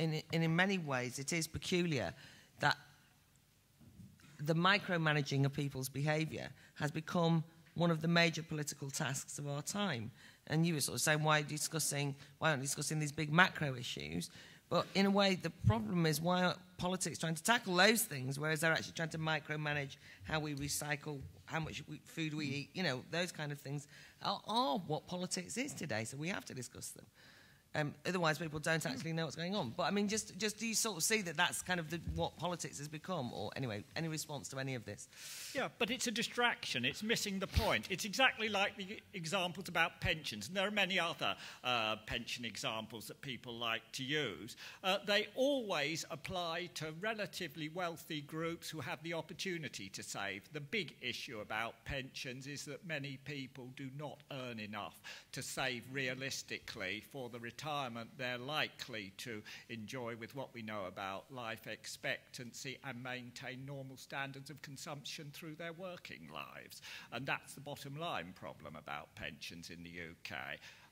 and in many ways it is peculiar that the micromanaging of people's behaviour has become one of the major political tasks of our time. And you were sort of saying, why aren't you discussing these big macro issues? But in a way, the problem is, why aren't politics trying to tackle those things, whereas they're actually trying to micromanage how we recycle, how much food we eat, those kind of things are what politics is today, so we have to discuss them. Otherwise, people don't actually know what's going on. But, I mean, just do you sort of see that that's kind of what politics has become? Or, anyway, any response to any of this? Yeah, but it's a distraction. It's missing the point. It's exactly like the examples about pensions. And there are many other pension examples that people like to use. They always apply to relatively wealthy groups who have the opportunity to save. The big issue about pensions is that many people do not earn enough to save realistically for the retirement they're likely to enjoy with what we know about life expectancy and maintain normal standards of consumption through their working lives. And that's the bottom line problem about pensions in the UK.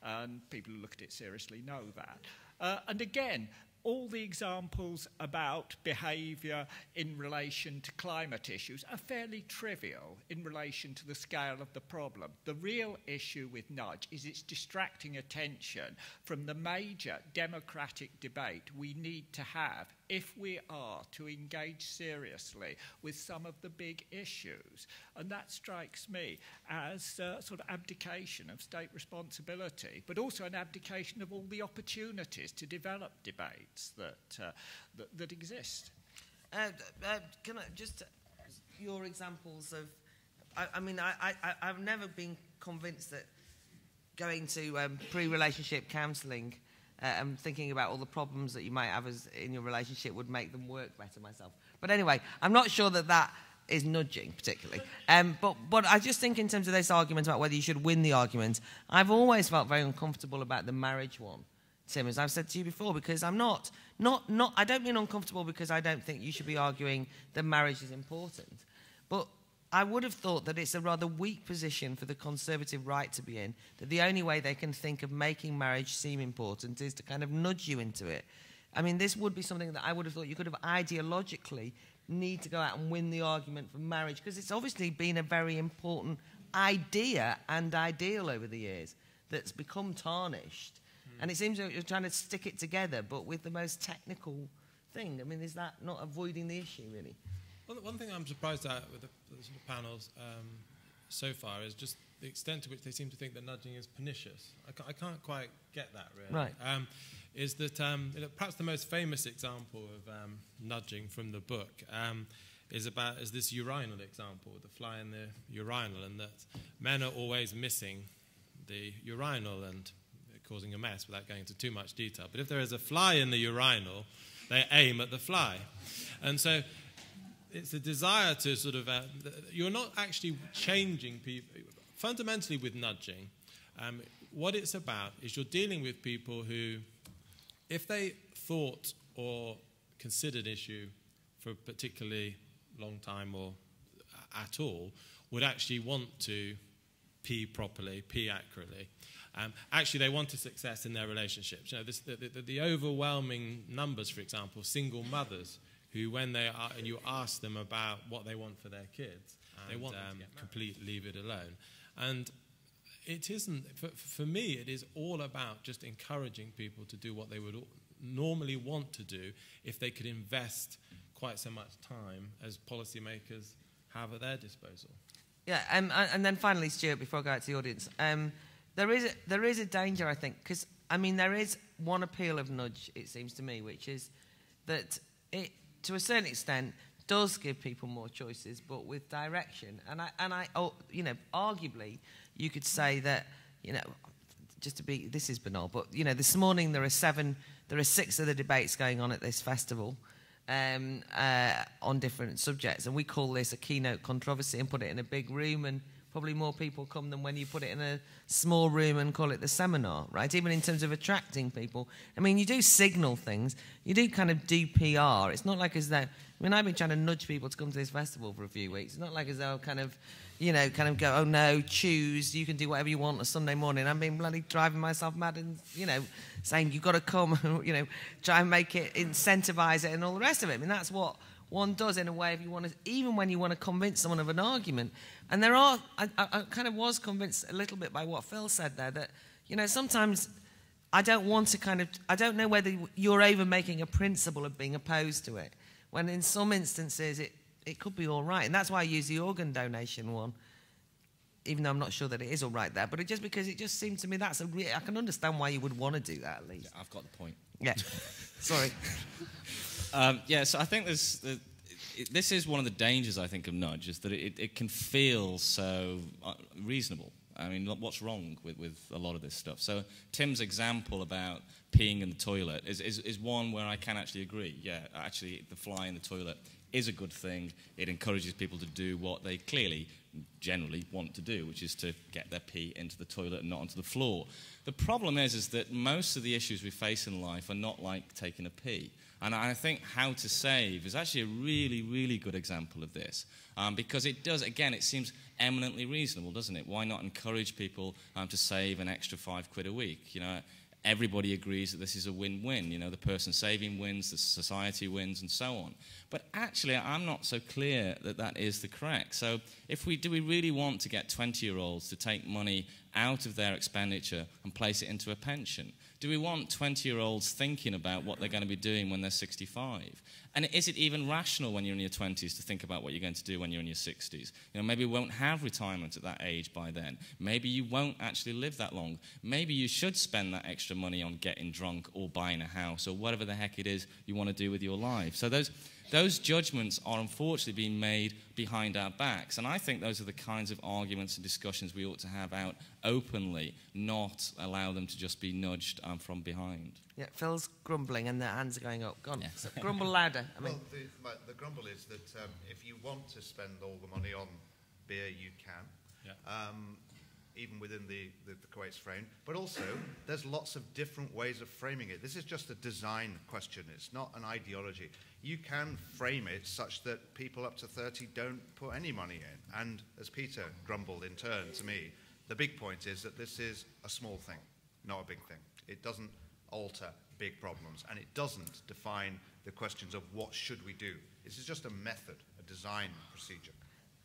And people who look at it seriously know that. And again, all the examples about behaviour in relation to climate issues are fairly trivial in relation to the scale of the problem. The real issue with nudge is it's distracting attention from the major democratic debate we need to have if we are to engage seriously with some of the big issues. And that strikes me as a sort of abdication of state responsibility, but also an abdication of all the opportunities to develop debates that exist. Can I just, your examples of, I've never been convinced that going to pre-relationship counselling and thinking about all the problems that you might have in your relationship would make them work better myself. But anyway, I'm not sure that is nudging particularly. But I just think in terms of this argument about whether you should win the argument, I've always felt very uncomfortable about the marriage one, Tim, as I've said to you before, because I'm not I don't mean uncomfortable because I don't think you should be arguing that marriage is important. But I would have thought that it's a rather weak position for the Conservative right to be in, that the only way they can think of making marriage seem important is to kind of nudge you into it. I mean, this would be something that I would have thought you could have ideologically need to go out and win the argument for marriage, because it's obviously been a very important idea and ideal over the years that's become tarnished. And it seems that you're trying to stick it together, but with the most technical thing. I mean, is that not avoiding the issue, really? Well, one thing I'm surprised at with the panels so far is just the extent to which they seem to think that nudging is pernicious. I can't quite get that, really. Right. Is that perhaps the most famous example of nudging from the book is this urinal example, with the fly in the urinal, and that men are always missing the urinal and causing a mess without going into too much detail. But if there is a fly in the urinal, they aim at the fly. And so it's a desire to sort of... you're not actually changing people. Fundamentally with nudging, what it's about is you're dealing with people who, if they thought or considered issue for a particularly long time or at all, would actually want to pee properly, pee accurately. Actually, they want a success in their relationships. You know, the overwhelming numbers, for example, single mothers who, when they are, and you ask them about what they want for their kids, they want them to completely leave it alone. And it isn't, for me, it is all about just encouraging people to do what they would normally want to do if they could invest quite so much time as policymakers have at their disposal. Yeah, and then finally, Stuart, before I go out to the audience, there is a danger, I think, because, I mean, there is one appeal of nudge, it seems to me, which is that it, to a certain extent, does give people more choices, but with direction. And I, you know, arguably, you could say that, you know, just to be, this is banal, but, you know, this morning there are 6 other debates going on at this festival on different subjects, and we call this a keynote controversy and put it in a big room, and probably more people come than when you put it in a small room and call it the seminar, right? Even in terms of attracting people. I mean, you do signal things. You do kind of do PR. It's not like as though... I mean, I've been trying to nudge people to come to this festival for a few weeks. It's not like as though kind of, you know, kind of go, oh, no, choose, you can do whatever you want on a Sunday morning. I've been bloody driving myself mad and, you know, saying you've got to come, you know, try and make it, incentivise it and all the rest of it. I mean, that's what one does in a way if you want to, even when you want to convince someone of an argument. And there are, I kind of was convinced a little bit by what Phil said there, that, you know, sometimes I don't want to kind of, I don't know whether you're over making a principle of being opposed to it, when in some instances it could be all right. And that's why I use the organ donation one, even though I'm not sure that it is all right there. But it just because it just seemed to me that's I can understand why you would want to do that at least. Yeah, I've got the point. Yeah, sorry. Yeah, so I think this is one of the dangers, I think, of nudge, is that it can feel so reasonable. I mean, what's wrong with a lot of this stuff? So Tim's example about peeing in the toilet is one where I can actually agree. Yeah, actually, the fly in the toilet is a good thing. It encourages people to do what they clearly, generally want to do, which is to get their pee into the toilet and not onto the floor. The problem is that most of the issues we face in life are not like taking a pee. And I think How to Save is actually a really, really good example of this. Because it does, again, it seems eminently reasonable, doesn't it? Why not encourage people to save an extra £5 a week? You know, everybody agrees that this is a win-win. You know, the person saving wins, the society wins, and so on. But actually, I'm not so clear that that is the correct. So do we really want to get 20-year-olds to take money out of their expenditure and place it into a pension? Do we want 20-year-olds thinking about what they're going to be doing when they're 65? And is it even rational when you're in your 20s to think about what you're going to do when you're in your 60s? You know, maybe we won't have retirement at that age by then. Maybe you won't actually live that long. Maybe you should spend that extra money on getting drunk or buying a house or whatever the heck it is you want to do with your life. So those judgments are unfortunately being made behind our backs. And I think those are the kinds of arguments and discussions we ought to have out openly, not allow them to just be nudged from behind. Yeah, Phil's grumbling and their hands are going up. Go on, Yeah. so grumble louder. I mean, well, the grumble is that if you want to spend all the money on beer, you can. Yeah. Even within the coerce frame. But also, there's lots of different ways of framing it. This is just a design question. It's not an ideology. You can frame it such that people up to 30 don't put any money in. And as Peter grumbled in turn to me, the big point is that this is a small thing, not a big thing. It doesn't alter big problems, and it doesn't define the questions of what should we do. This is just a method, a design procedure.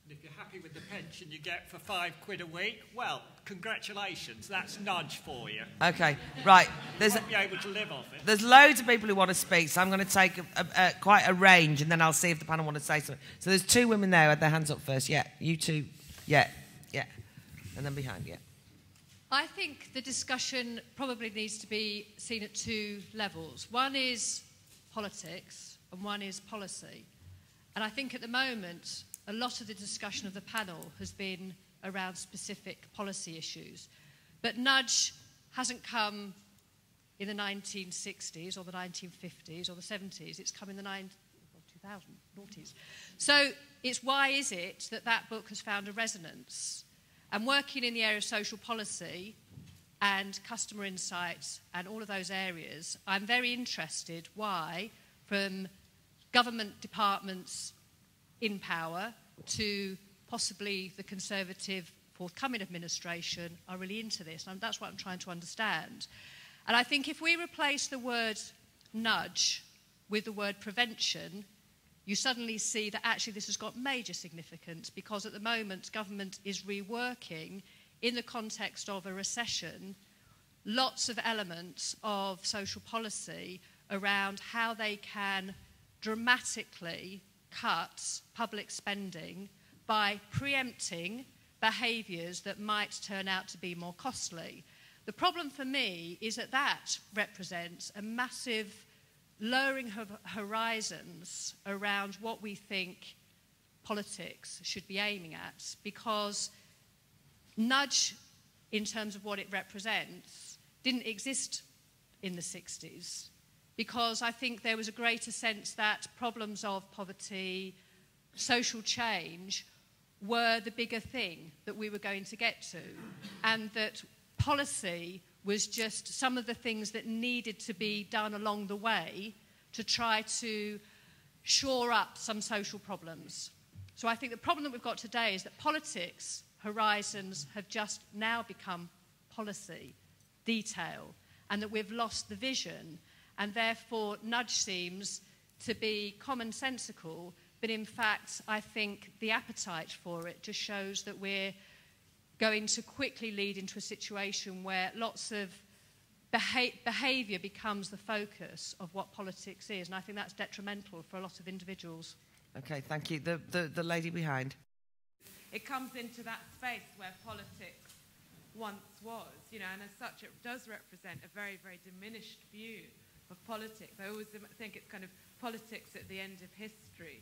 If you're happy with the pension you get for £5 a week, well, congratulations, that's nudge for you. Okay, right. You won't be able to live off it. There's loads of people who want to speak, so I'm going to take quite a range, and then I'll see if the panel want to say something. So there's 2 women there with their hands up first. Yeah, you 2. Yeah. And then behind, yeah. I think the discussion probably needs to be seen at 2 levels. One is politics, and one is policy. And I think at the moment, a lot of the discussion of the panel has been around specific policy issues. But nudge hasn't come in the 1960s or the 1950s or the 70s. It's come in the 2000s. So it's why is it that book has found a resonance? And working in the area of social policy, and customer insights and all of those areas, I'm very interested why, from government departments in power to possibly the Conservative forthcoming administration, are really into this. And that's what I'm trying to understand. And I think if we replace the word nudge with the word prevention, you suddenly see that actually this has got major significance, because at the moment government is reworking, in the context of a recession, lots of elements of social policy around how they can dramatically cut public spending by preempting behaviours that might turn out to be more costly. The problem for me is that that represents a massive lowering of horizons around what we think politics should be aiming at, because nudge, in terms of what it represents, didn't exist in the 60s, because I think there was a greater sense that problems of poverty, social change, were the bigger thing that we were going to get to, and that policy was just some of the things that needed to be done along the way to try to shore up some social problems. So I think the problem that we've got today is that politics horizons have just now become policy, detail, and that we've lost the vision, and therefore nudge seems to be commonsensical, but in fact I think the appetite for it just shows that we're going to quickly lead into a situation where lots of behaviour becomes the focus of what politics is, and I think that's detrimental for a lot of individuals. Okay, thank you. The lady behind. It comes into that space where politics once was, and as such it does represent a very, very diminished view of politics. I always think it's kind of politics at the end of history,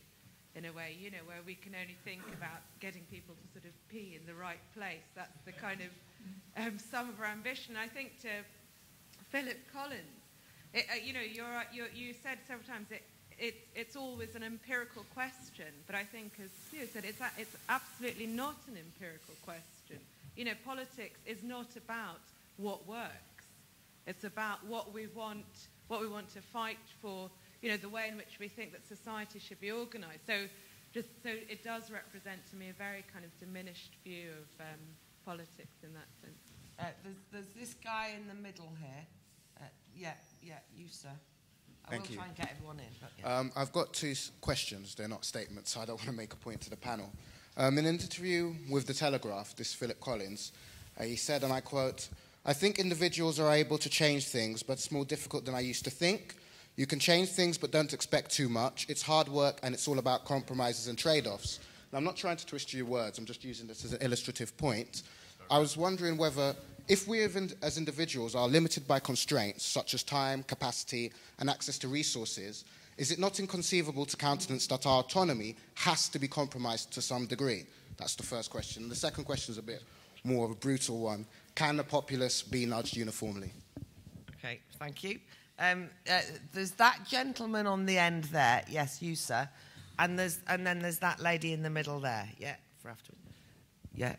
in a way, where we can only think about getting people to sort of pee in the right place. That's the kind of sum of our ambition. I think to Phillp Collins, you said several times it's always an empirical question, but I think, as Stuart said, it's absolutely not an empirical question. Politics is not about what works. It's about what we want to fight for, the way in which we think that society should be organised. So it does represent to me a very kind of diminished view of politics in that sense. There's this guy in the middle here. You, sir. I will try and get everyone in. But yeah. I've got two questions. They're not statements, so I don't want to make a point to the panel. In an interview with The Telegraph, this Phillp Collins, he said, and I quote, "I think individuals are able to change things, but it's more difficult than I used to think. You can change things, but don't expect too much. It's hard work, and it's all about compromises and trade-offs." Now, I'm not trying to twist your words. I'm just using this as an illustrative point. I was wondering whether, if we as individuals are limited by constraints such as time, capacity, and access to resources, is it not inconceivable to countenance that our autonomy has to be compromised to some degree? That's the first question. And the second question is a bit more of a brutal one. Can the populace be nudged uniformly? Okay, thank you. There's that gentleman on the end there. Yes, you, sir. And then there's that lady in the middle there. Yeah, for after. Yeah.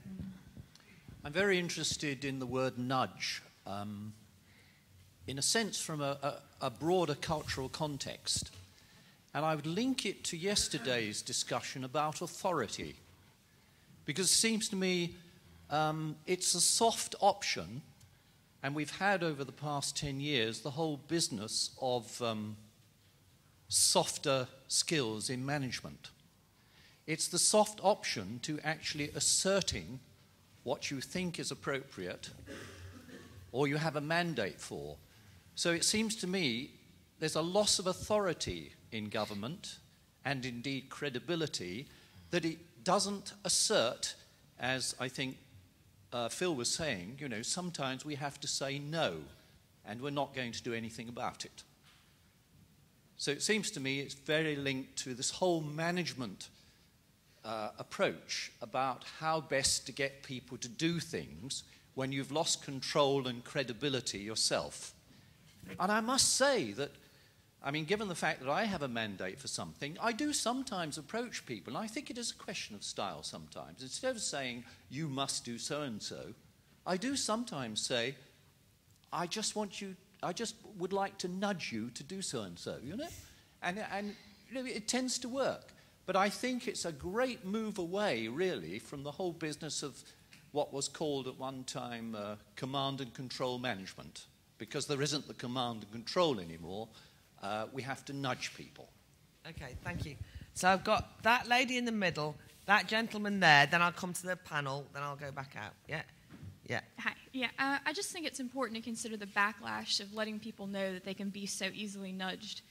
I'm very interested in the word nudge, in a sense from a broader cultural context. And I would link it to yesterday's discussion about authority, because it seems to me it's a soft option, and we've had over the past 10 years the whole business of softer skills in management. It's the soft option to actually asserting what you think is appropriate or you have a mandate for. So it seems to me there's a loss of authority in government and indeed credibility that it doesn't assert, as I think Phil was saying, sometimes we have to say no and we're not going to do anything about it. So it seems to me it's very linked to this whole management approach about how best to get people to do things when you've lost control and credibility yourself. And I must say that, given the fact that I have a mandate for something, I do sometimes approach people, and I think it is a question of style sometimes. Instead of saying, you must do so-and-so, I do sometimes say, I just would like to nudge you to do so and so, you know? And you know, it tends to work. But I think it's a great move away, really, from the whole business of what was called at one time command and control management. Because there isn't the command and control anymore, we have to nudge people. Okay, thank you. So I've got that lady in the middle, that gentleman there, then I'll come to the panel, then I'll go back out. Yeah? Yeah. Hi. Yeah, I just think it's important to consider the backlash of letting people know that they can be so easily nudged.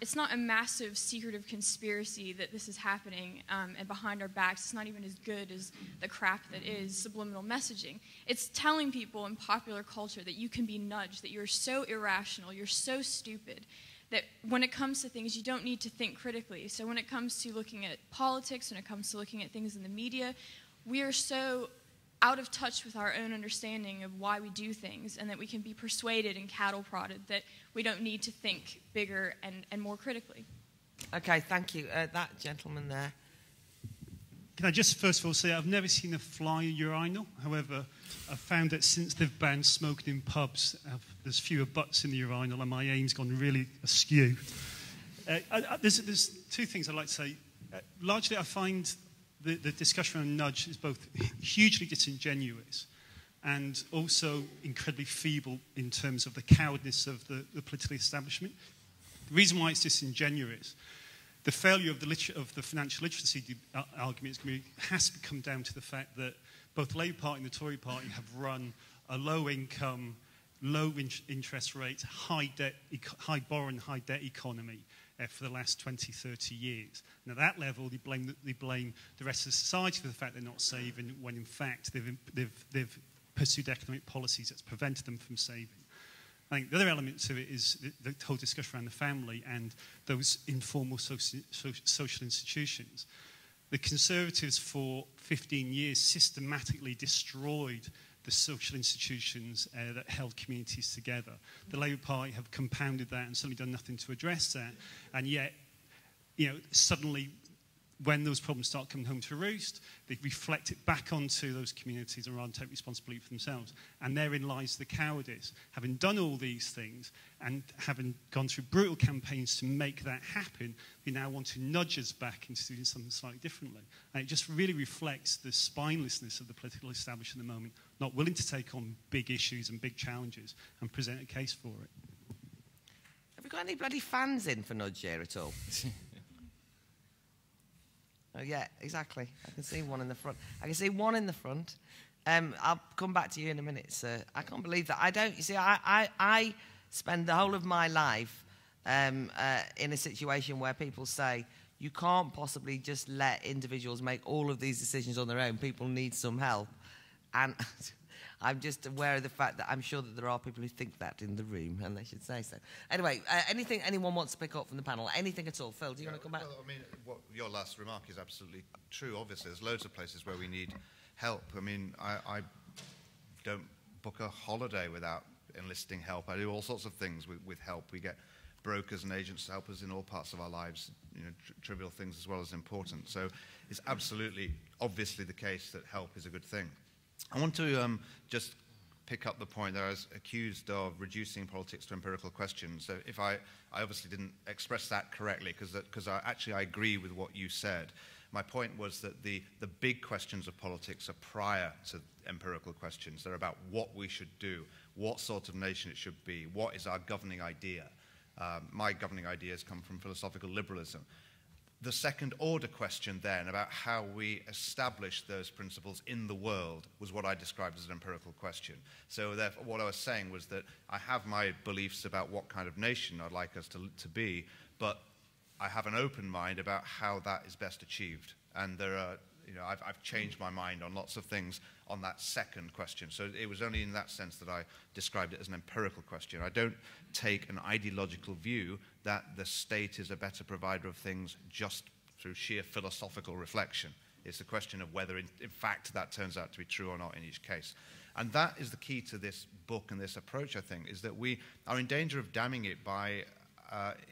It's not a massive secretive conspiracy that this is happening and behind our backs. It's not even as good as the crap that is subliminal messaging. It's telling people in popular culture that you can be nudged, that you're so irrational, you're so stupid, that when it comes to things, you don't need to think critically. So when it comes to looking at politics, when it comes to looking at things in the media, we are so out of touch with our own understanding of why we do things, and that we can be persuaded and cattle prodded that we don't need to think bigger and more critically. Okay, thank you. That gentleman there. Can I just first of all say I've never seen a fly urinal. However, I've found that since they've banned smoking in pubs, there's fewer butts in the urinal, and my aim's gone really askew. There's two things I'd like to say. Largely, I find the discussion around nudge is both hugely disingenuous and also incredibly feeble in terms of the cowardness of the political establishment. The reason why it's disingenuous, the failure of the financial literacy argument has to come down to the fact that both the Labour Party and the Tory Party have run a low-income, low-interest rate, high borrowing, high debt economy for the last 20, 30 years. And at that level, they blame the rest of society for the fact they're not saving, when in fact they've pursued economic policies that's prevented them from saving. I think the other element to it is the whole discussion around the family and those informal social institutions. The Conservatives for 15 years systematically destroyed the social institutions that held communities together. The Labour Party have compounded that and certainly done nothing to address that. And yet, you know, suddenly, when those problems start coming home to roost, they reflect it back onto those communities and rather take responsibility for themselves. And therein lies the cowardice. Having done all these things and having gone through brutal campaigns to make that happen, they now want to nudge us back into doing something slightly differently. And it just really reflects the spinelessness of the political establishment at the moment, not willing to take on big issues and big challenges and present a case for it. Have we got any bloody fans in for Nudge here at all? Oh, yeah, exactly. I can see one in the front. I can see one in the front. I'll come back to you in a minute, sir. I can't believe that. You see, I spend the whole of my life in a situation where people say, you can't possibly just let individuals make all of these decisions on their own. People need some help. And I'm just aware of the fact that I'm sure that there are people who think that in the room, and they should say so. Anyway, anything anyone wants to pick up from the panel? Anything at all? Phil, do you want to come back? Well, I mean, your last remark is absolutely true. Obviously, there's loads of places where we need help. I mean, I don't book a holiday without enlisting help. I do all sorts of things with help. We get brokers and agents to help us in all parts of our lives, you know, trivial things as well as important. So it's absolutely, obviously the case that help is a good thing. I want to just pick up the point that I was accused of reducing politics to empirical questions. So if I obviously didn't express that correctly, because I agree with what you said. My point was that the big questions of politics are prior to empirical questions. They're about what we should do, what sort of nation it should be, what is our governing idea. My governing ideas come from philosophical liberalism. The second order question then about how we establish those principles in the world was what I described as an empirical question. So therefore, what I was saying was that I have my beliefs about what kind of nation I'd like us to be, but I have an open mind about how that is best achieved. And there are, you know, I've changed my mind on lots of things on that second question. So it was only in that sense that I described it as an empirical question. I don't take an ideological view that the state is a better provider of things just through sheer philosophical reflection. It's a question of whether, in fact, that turns out to be true or not in each case. And that is the key to this book and this approach, I think, is that we are in danger of damning it by,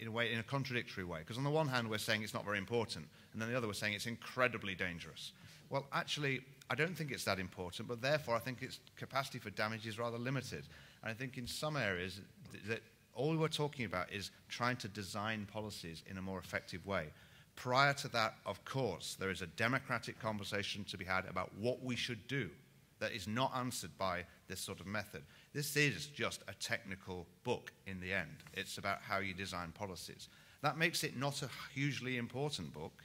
in a contradictory way. Because on the one hand, we're saying it's not very important, and then the other, we're saying it's incredibly dangerous. Well, actually, I don't think it's that important, but therefore I think its capacity for damage is rather limited. And I think in some areas that all we're talking about is trying to design policies in a more effective way. Prior to that, of course, there is a democratic conversation to be had about what we should do that is not answered by this sort of method. This is just a technical book in the end. It's about how you design policies. That makes it not a hugely important book,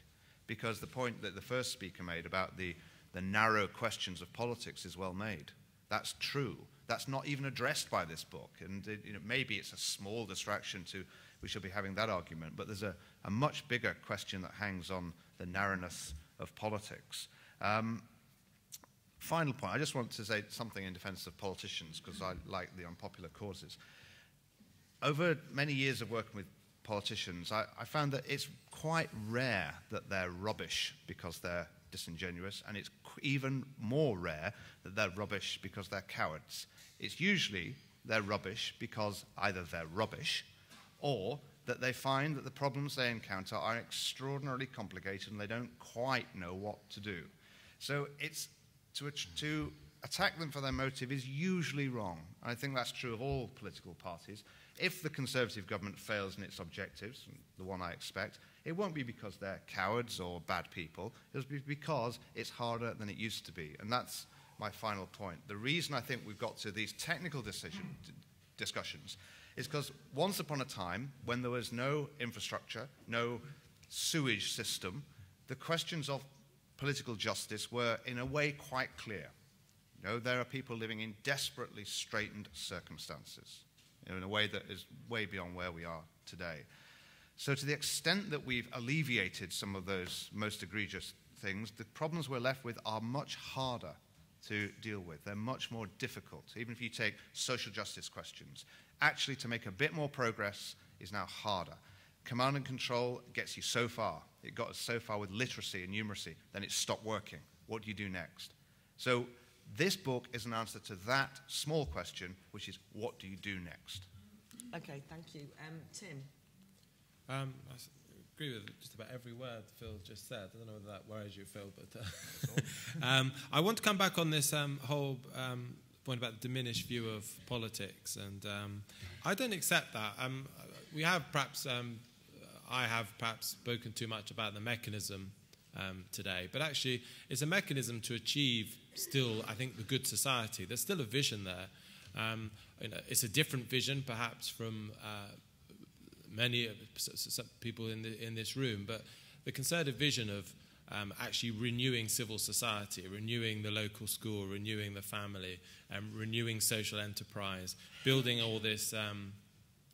because the point that the first speaker made about the narrow questions of politics is well made. That's true. That's not even addressed by this book. And maybe it's a small distraction to, we should be having that argument, but there's a much bigger question that hangs on the narrowness of politics. Final point, I just want to say something in defense of politicians, because I like the unpopular causes. Over many years of working with politicians, I found that it's quite rare that they're rubbish because they're disingenuous, and it's even more rare that they're rubbish because they're cowards. It's usually they're rubbish because either they're rubbish or that they find that the problems they encounter are extraordinarily complicated and they don't quite know what to do. So it's to attack them for their motive is usually wrong. I think that's true of all political parties. If the Conservative government fails in its objectives, the one I expect, it won't be because they're cowards or bad people. It'll be because it's harder than it used to be. And that's my final point. The reason I think we've got to these technical discussions is because once upon a time, when there was no infrastructure, no sewage system, the questions of political justice were, in a way, quite clear. There are people living in desperately straitened circumstances, in a way that is way beyond where we are today. So to the extent that we've alleviated some of those most egregious things, the problems we're left with are much harder to deal with. They're much more difficult. Even if you take social justice questions, actually to make a bit more progress is now harder. Command and control gets you so far. It got us so far with literacy and numeracy, then it stopped working. What do you do next? So this book is an answer to that small question, which is, what do you do next? Okay, thank you. Tim? I agree with just about every word Phil just said. I don't know whether that worries you, Phil, but I want to come back on this whole point about the diminished view of politics, and I don't accept that. We have perhaps, I have perhaps spoken too much about the mechanism today, but actually it's a mechanism to achieve still, I think, the good society. There's still a vision there. It's a different vision perhaps from many people in this room, but the conservative vision of actually renewing civil society, renewing the local school, renewing the family, renewing social enterprise, building all this,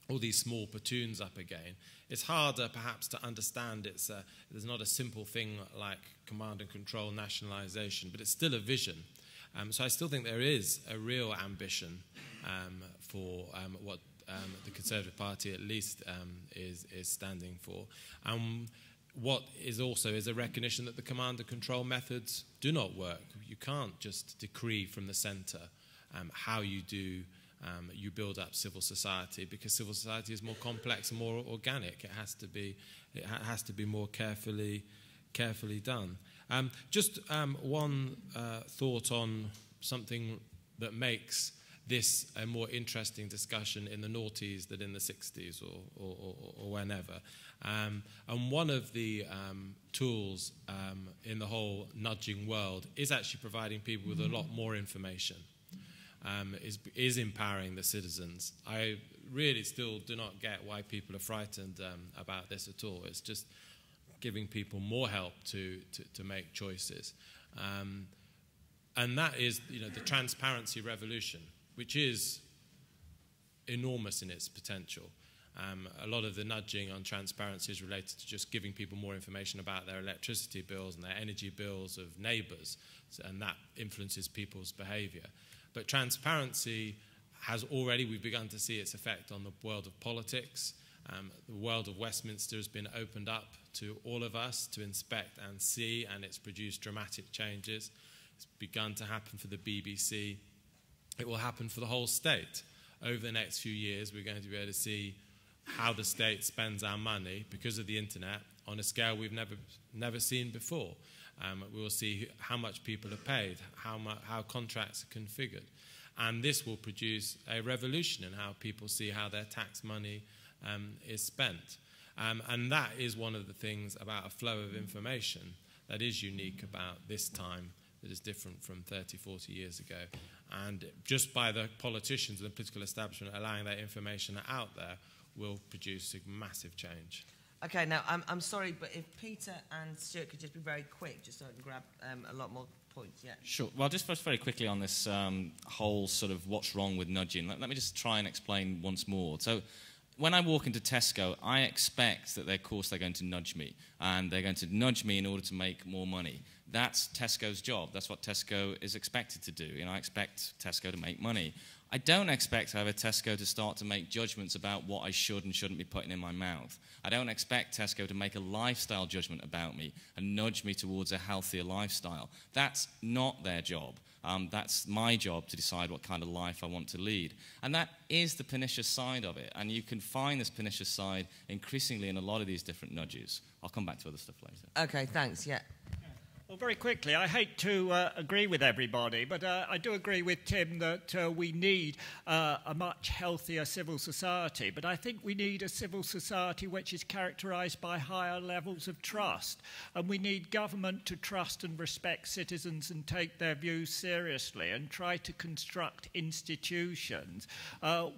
all these small platoons up again. It's harder perhaps to understand. There's not a simple thing like command and control, nationalisation, but it's still a vision. So I still think there is a real ambition for what the Conservative Party at least is standing for. What is also is a recognition that the command and control methods do not work. You can't just decree from the centre how you do you build up civil society, because civil society is more complex and more organic. It has to be more carefully done. Just one thought on something that makes this a more interesting discussion in the noughties than in the 60s or whenever. And one of the tools in the whole nudging world is actually providing people with a lot more information, is empowering the citizens. I really still do not get why people are frightened about this at all. It's just giving people more help to make choices. And that is, the transparency revolution, which is enormous in its potential. A lot of the nudging on transparency is related to just giving people more information about their electricity bills and their energy bills of neighbours, and that influences people's behaviour. But transparency we've begun to see its effect on the world of politics. The world of Westminster has been opened up to all of us to inspect and see, and it's produced dramatic changes. It's begun to happen for the BBC. It will happen for the whole state. Over the next few years, we're going to be able to see how the state spends our money because of the internet on a scale we've never seen before. We will see how much people are paid, how contracts are configured. And this will produce a revolution in how people see how their tax money is spent. And that is one of the things about a flow of information that is unique about this time, that is different from 30, 40 years ago. And just by the politicians and the political establishment allowing that information out there will produce a massive change. Okay, now, I'm sorry, but if Peter and Stuart could just be very quick, just so I can grab a lot more points, yeah. Sure. Well, just first very quickly on this whole sort of what's wrong with nudging, let me just try and explain once more. So when I walk into Tesco, I expect that, of course, they're going to nudge me, and they're going to nudge me in order to make more money. That's Tesco's job. That's what Tesco is expected to do. You know, I expect Tesco to make money. I don't expect, however, Tesco to start to make judgments about what I should and shouldn't be putting in my mouth. I don't expect Tesco to make a lifestyle judgment about me and nudge me towards a healthier lifestyle. That's not their job. That's my job to decide what kind of life I want to lead. And that is the pernicious side of it. And you can find this pernicious side increasingly in a lot of these different nudges. I'll come back to other stuff later. Okay, thanks, yeah. Well, very quickly, I hate to agree with everybody, but I do agree with Tim that we need a much healthier civil society. But I think we need a civil society which is characterised by higher levels of trust. And we need government to trust and respect citizens and take their views seriously and try to construct institutions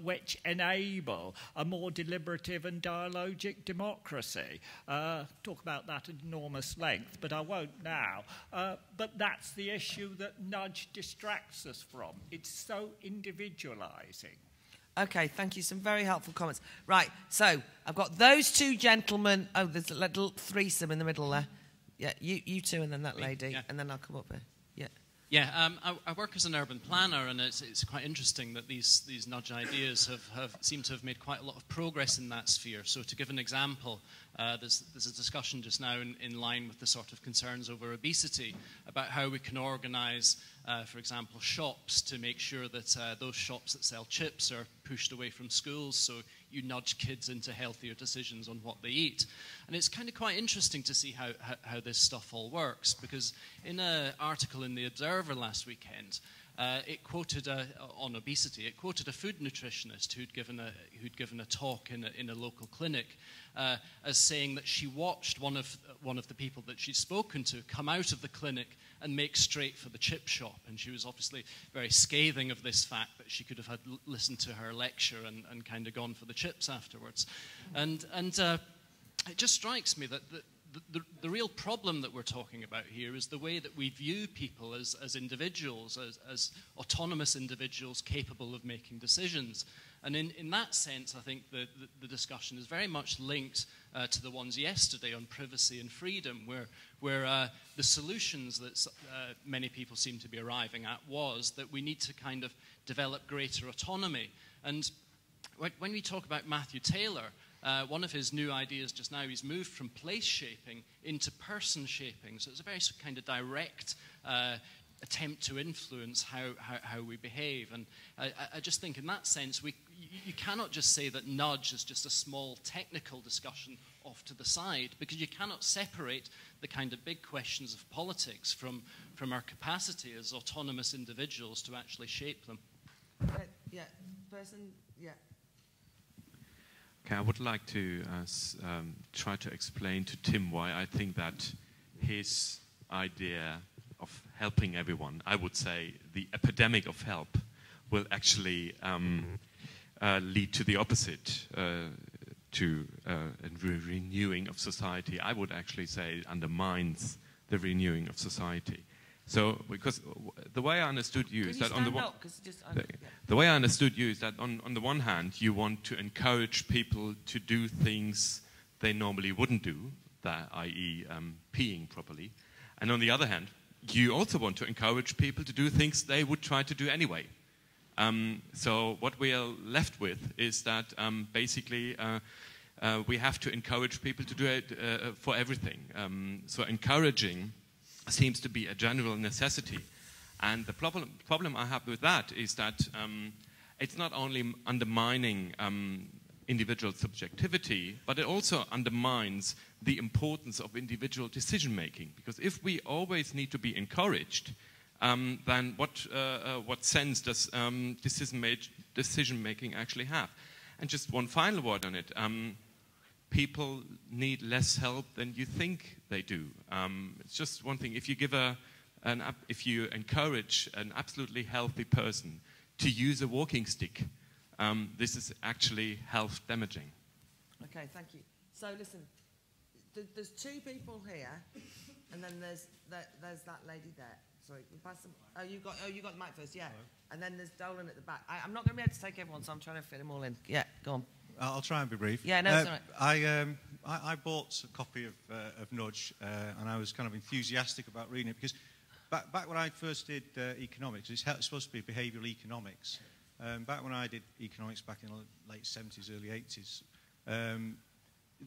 which enable a more deliberative and dialogic democracy. Talk about that at enormous length, but I won't now. But that's the issue that nudge distracts us from. It's so individualising. Okay, thank you. Some very helpful comments. Right, so I've got those two gentlemen. Oh, there's a little threesome in the middle there. Yeah, you two and then that lady, yeah. And then I'll come up here. Yeah. Yeah, I work as an urban planner, and it's quite interesting that these nudge ideas have seem to have made quite a lot of progress in that sphere. So to give an example, there's a discussion just now in line with the sort of concerns over obesity about how we can organise, for example, shops to make sure that those shops that sell chips are pushed away from schools, so you nudge kids into healthier decisions on what they eat. And it's kind of quite interesting to see how this stuff all works, because in an article in The Observer last weekend, it quoted on obesity. It quoted a food nutritionist who'd given a talk in a local clinic, as saying that she watched one of the people that she'd spoken to come out of the clinic and make straight for the chip shop, and she was obviously very scathing of this fact that she could have had listened to her lecture and kind of gone for the chips afterwards, and it just strikes me that the real problem that we're talking about here is the way that we view people as individuals, as autonomous individuals capable of making decisions. And in that sense, I think the discussion is very much linked to the ones yesterday on privacy and freedom, where the solutions that many people seem to be arriving at was that we need to kind of develop greater autonomy. And when we talk about Matthew Taylor, one of his new ideas just now, he's moved from place shaping into person shaping. So it's a very kind of direct attempt to influence how we behave. And I just think in that sense, you cannot just say that nudge is just a small technical discussion off to the side, because you cannot separate the kind of big questions of politics from our capacity as autonomous individuals to actually shape them. Yeah, person, yeah. Okay, I would like to try to explain to Tim why I think that his idea of helping everyone, I would say the epidemic of help, will actually lead to the opposite, to a renewing of society. I would actually say it undermines the renewing of society. So, because the way I understood you is that on the way I understood you is that on the one hand you want to encourage people to do things they normally wouldn't do, i.e. peeing properly, and on the other hand you also want to encourage people to do things they would try to do anyway. So what we are left with is that basically we have to encourage people to do it for everything. So encouraging seems to be a general necessity. And the problem I have with that is that it's not only undermining individual subjectivity, but it also undermines the importance of individual decision-making. Because if we always need to be encouraged, then what sense does decision-making actually have? And just one final word on it. People need less help than you think they do. It's just one thing. If you if you encourage an absolutely healthy person to use a walking stick, this is actually health damaging. Okay, thank you. So listen, there's two people here, and then there's that lady there. Sorry, you pass them. Oh, you got the mic first, yeah. Hello. And then there's Dolan at the back. I'm not going to be able to take everyone, so I'm trying to fit them all in. Yeah, go on. I'll try and be brief. Yeah, no, it's all right. I bought a copy of Nudge, and I was kind of enthusiastic about reading it because back when I first did economics, it's supposed to be behavioural economics. Back when I did economics back in the late 70s, early 80s,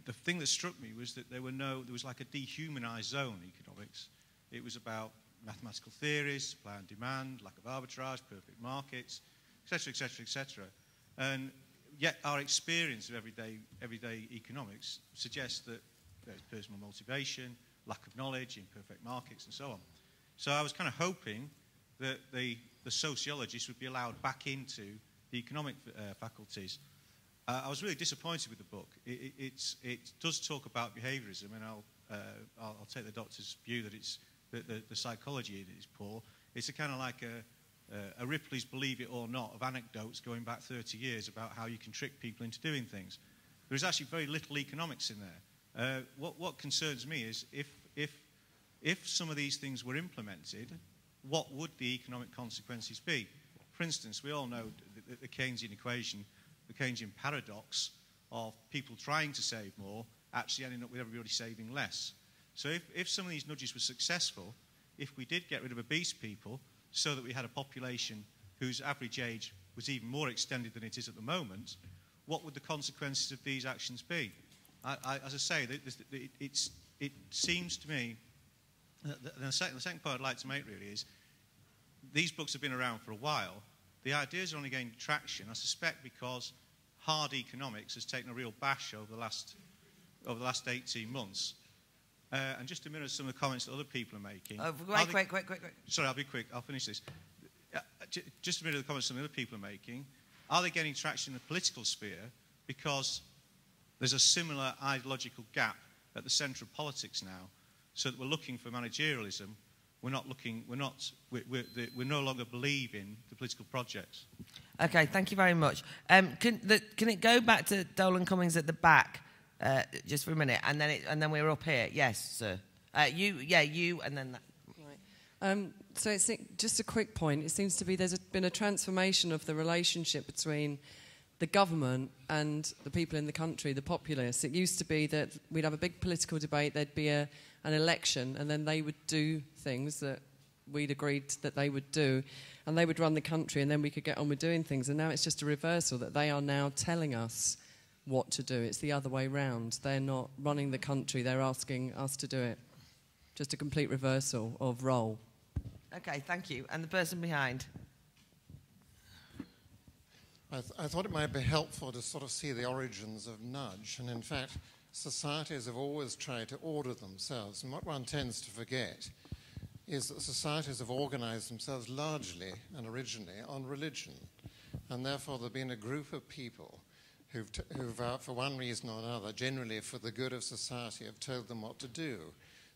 the thing that struck me was that there was like a dehumanised zone in economics. It was about mathematical theories, supply and demand, lack of arbitrage, perfect markets, etc., etc., etc. And yet our experience of everyday economics suggests that there's personal motivation, lack of knowledge, imperfect markets, and so on. So I was kind of hoping that the sociologists would be allowed back into the economic faculties. I was really disappointed with the book. It does talk about behaviourism, and I'll take the doctor's view that it's the psychology in it is poor. It's a kind of like a Ripley's Believe It or Not of anecdotes going back 30 years about how you can trick people into doing things. There's actually very little economics in there. What concerns me is if some of these things were implemented, what would the economic consequences be? For instance, we all know the Keynesian equation, the Keynesian paradox of people trying to save more actually ending up with everybody saving less. So if some of these nudges were successful, if we did get rid of obese people so that we had a population whose average age was even more extended than it is at the moment, what would the consequences of these actions be? As I say, it seems to me, the second point I'd like to make really is, these books have been around for a while. The ideas are only gaining traction, I suspect, because hard economics has taken a real bash over the last 18 months. And just to mirror some of the comments that other people are making. Quick. Sorry, I'll be quick. I'll finish this. Just to mirror the comments some other people are making, are they getting traction in the political sphere because there's a similar ideological gap at the centre of politics now, so that we're looking for managerialism. We're no longer believing the political projects. Okay, thank you very much. Can it go back to Dolan Cummings at the back? Just for a minute, and then we're up here. Yes, sir. You, and then that. Right. So it's just a quick point. It seems to be there's been a transformation of the relationship between the government and the people in the country, the populace. It used to be that we'd have a big political debate, there'd be an election, and then they would do things that we'd agreed that they would do, and they would run the country, and then we could get on with doing things. And now it's just a reversal, that they are now telling us what to do. It's the other way round. They're not running the country, they're asking us to do it. Just a complete reversal of role. Okay, thank you. And the person behind. I thought it might be helpful to sort of see the origins of nudge, and in fact societies have always tried to order themselves, and what one tends to forget is that societies have organized themselves largely and originally on religion, and therefore there have been a group of people who've for one reason or another, generally for the good of society, have told them what to do.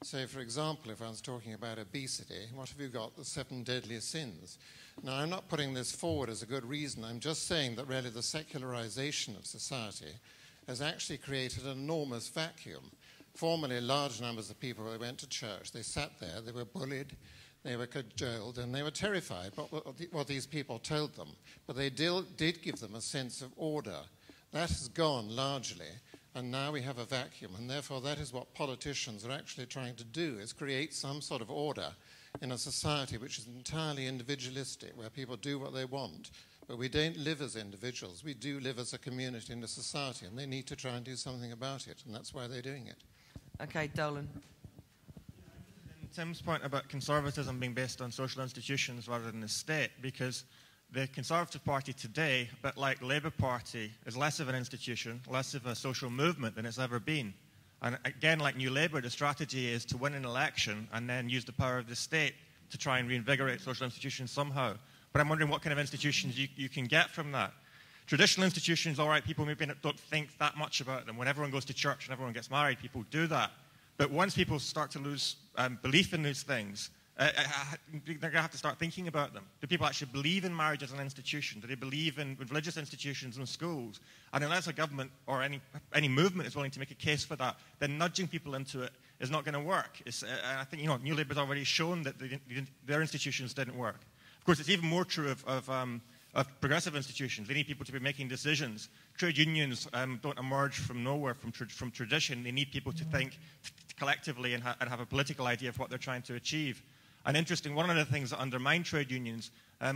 So, for example, if I was talking about obesity, what have you got? The 7 deadly sins. Now, I'm not putting this forward as a good reason. I'm just saying that really the secularization of society has actually created an enormous vacuum. Formerly, large numbers of people went to church. They sat there, they were bullied, they were cajoled, and they were terrified by what these people told them. But they did give them a sense of order. That has gone largely, and now we have a vacuum, and therefore that is what politicians are actually trying to do, is create some sort of order in a society which is entirely individualistic, where people do what they want. But we don't live as individuals. We do live as a community in a society, and they need to try and do something about it, and that's why they're doing it. Okay, Dolan. Tim's point about conservatism being based on social institutions rather than the state, because the Conservative Party today, a bit like Labour Party, is less of an institution, less of a social movement than it's ever been. And again, like New Labour, the strategy is to win an election and then use the power of the state to try and reinvigorate social institutions somehow. But I'm wondering what kind of institutions you can get from that. Traditional institutions, all right, people maybe don't think that much about them. When everyone goes to church and everyone gets married, people do that. But once people start to lose belief in these things, they're going to have to start thinking about them. Do people actually believe in marriage as an institution? Do they believe in religious institutions and schools? And unless a government or any movement is willing to make a case for that, then nudging people into it is not going to work. I think New Labour's already shown that their institutions didn't work. Of course, it's even more true of progressive institutions. They need people to be making decisions. Trade unions don't emerge from nowhere, from tradition. They need people to think collectively and have a political idea of what they're trying to achieve. And interesting, one of the things that undermined trade unions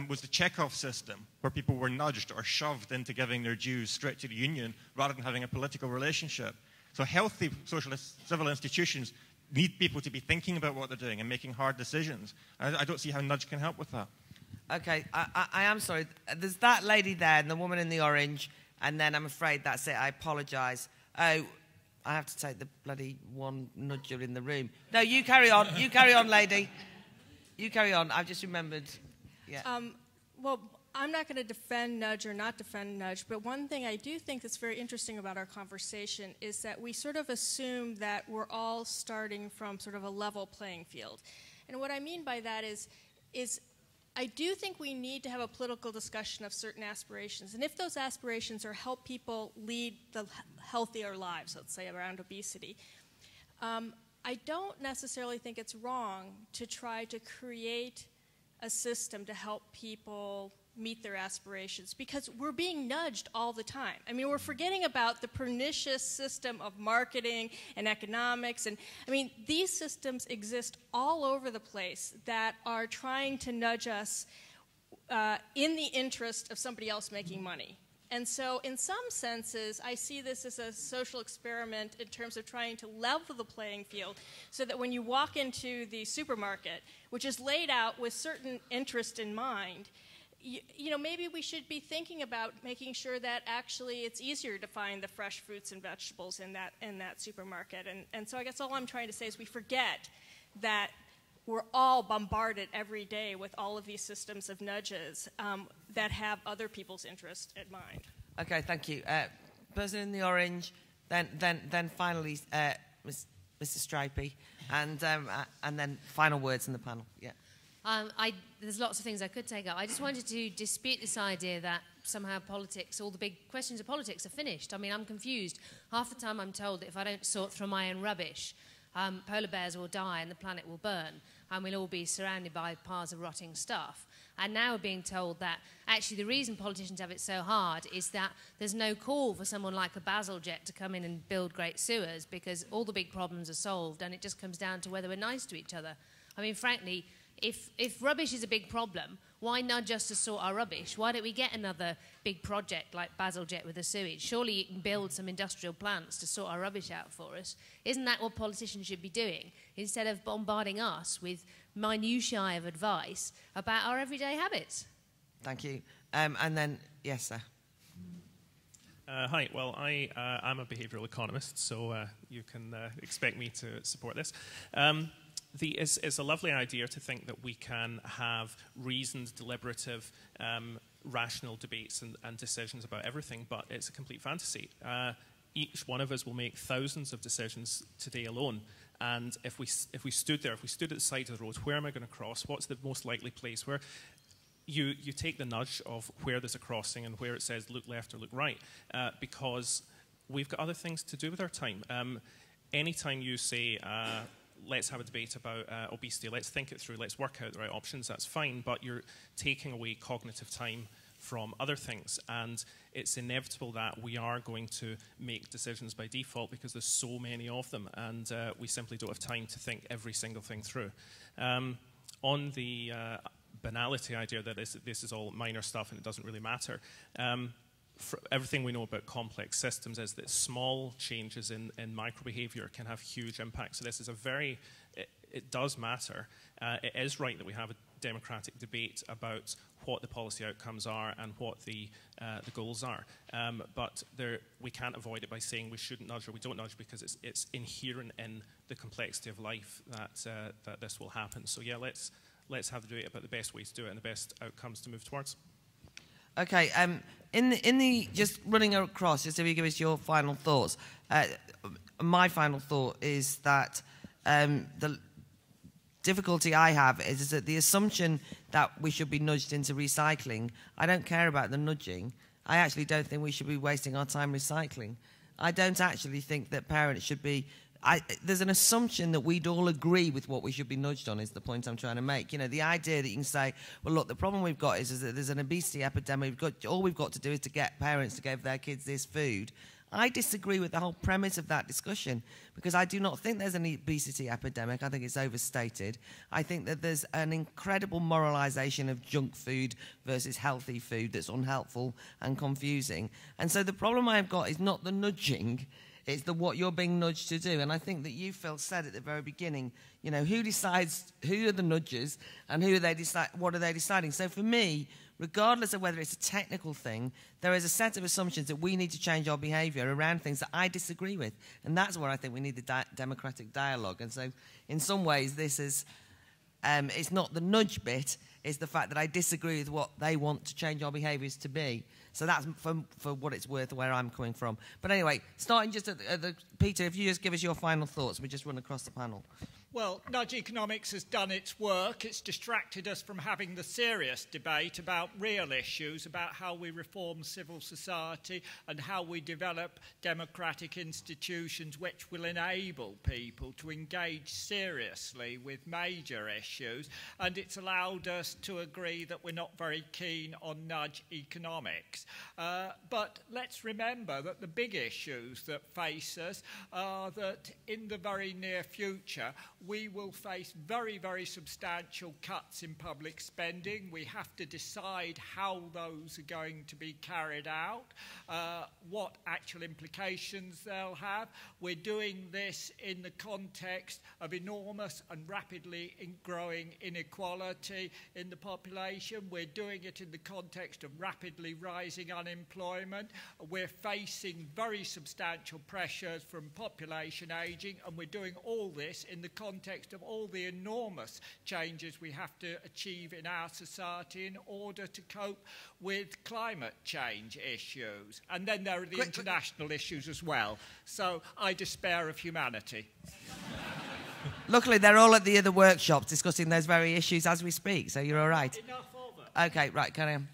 was the check-off system, where people were nudged or shoved into giving their dues straight to the union rather than having a political relationship. So healthy socialist civil institutions need people to be thinking about what they're doing and making hard decisions. And I don't see how nudge can help with that. Okay, I am sorry. There's that lady there and the woman in the orange, and then I'm afraid that's it. I apologise. Oh, I have to take the bloody one nudger in the room. No, you carry on. You carry on, lady. You carry on. I've just remembered. Yeah. Well, I'm not going to defend nudge or not defend nudge, but one thing I do think that's very interesting about our conversation is that we sort of assume that we're all starting from sort of a level playing field. And what I mean by that is I do think we need to have a political discussion of certain aspirations. And if those aspirations are help people lead the healthier lives, let's say around obesity, I don't necessarily think it's wrong to try to create a system to help people meet their aspirations, because we're being nudged all the time. I mean, we're forgetting about the pernicious system of marketing and economics. And I mean, these systems exist all over the place that are trying to nudge us in the interest of somebody else making money. And so in some senses, I see this as a social experiment in terms of trying to level the playing field so that when you walk into the supermarket, which is laid out with certain interest in mind, you know, maybe we should be thinking about making sure that actually it's easier to find the fresh fruits and vegetables in that supermarket. And so I guess all I'm trying to say is we forget that we're all bombarded every day with all of these systems of nudges that have other people's interest in mind. Okay, thank you. Person in the orange, then finally Mr. Stripey, and then final words in the panel. Yeah. There's lots of things I could take up. I just wanted to dispute this idea that somehow politics, all the big questions of politics are finished. I mean, I'm confused. Half the time I'm told that if I don't sort through my own rubbish, polar bears will die and the planet will burn, and we'll all be surrounded by piles of rotting stuff. And now we're being told that actually the reason politicians have it so hard is that there's no call for someone like a Bazalgette to come in and build great sewers, because all the big problems are solved and it just comes down to whether we're nice to each other. I mean, frankly, if rubbish is a big problem, why nudge us to sort our rubbish? Why don't we get another big project like Bazalgette with the sewage? Surely you can build some industrial plants to sort our rubbish out for us. Isn't that what politicians should be doing, instead of bombarding us with minutiae of advice about our everyday habits? Thank you. And then, yes, sir. Hi. Well, I'm a behavioural economist, so you can expect me to support this. It's a lovely idea to think that we can have reasoned, deliberative, rational debates and decisions about everything, but it's a complete fantasy. Each one of us will make thousands of decisions today alone. And if we stood there, if we stood at the side of the road, where am I going to cross? What's the most likely place? Where you take the nudge of where there's a crossing and where it says look left or look right, because we've got other things to do with our time. Anytime you say, let's have a debate about obesity, let's think it through, let's work out the right options, that's fine, but you're taking away cognitive time from other things, and it's inevitable that we are going to make decisions by default because there's so many of them, and we simply don't have time to think every single thing through. On the banality idea that this is all minor stuff and it doesn't really matter, everything we know about complex systems is that small changes in microbehavior can have huge impacts. So this is a very it does matter. It is right that we have a democratic debate about what the policy outcomes are and what the goals are. But we can't avoid it by saying we shouldn't nudge or we don't nudge, because it's inherent in the complexity of life that this will happen. So yeah, let's have the debate about the best way to do it and the best outcomes to move towards. Okay, in the just running across, just if you give us your final thoughts. My final thought is that the difficulty I have is that the assumption that we should be nudged into recycling, I don't care about the nudging. I actually don't think we should be wasting our time recycling. I don't actually think that parents should be... there's an assumption that we'd all agree with what we should be nudged on, is the point I'm trying to make. You know, the idea that you can say, well, look, the problem we've got is that there's an obesity epidemic. All we've got to do is to get parents to give their kids this food. I disagree with the whole premise of that discussion, because I do not think there's an obesity epidemic. I think it's overstated. I think that there's an incredible moralisation of junk food versus healthy food that's unhelpful and confusing. And so the problem I've got is not the nudging, it's what you're being nudged to do. And I think that you, Phil, said at the very beginning, you know, who decides, who are the nudgers and what are they deciding? So for me, regardless of whether it's a technical thing, there is a set of assumptions that we need to change our behaviour around things that I disagree with. And that's where I think we need the democratic dialogue. And so in some ways, this is, it's not the nudge bit, it's the fact that I disagree with what they want to change our behaviours to be. So that's, for what it's worth, where I'm coming from. But anyway, starting just at Peter, if you just give us your final thoughts, we just run across the panel. Well, nudge economics has done its work. It's distracted us from having the serious debate about real issues, about how we reform civil society and how we develop democratic institutions which will enable people to engage seriously with major issues. And it's allowed us to agree that we're not very keen on nudge economics. But let's remember that the big issues that face us are that in the very near future, we will face very, very substantial cuts in public spending. We have to decide how those are going to be carried out, what actual implications they'll have. We're doing this in the context of enormous and rapidly growing inequality in the population. We're doing it in the context of rapidly rising unemployment. We're facing very substantial pressures from population ageing, and we're doing all this in the context of all the enormous changes we have to achieve in our society in order to cope with climate change issues. And then there are the international issues as well. So I despair of humanity. Luckily, they're all at the other workshops discussing those very issues as we speak, so you're all right. Enough of them. Okay, right, carry on.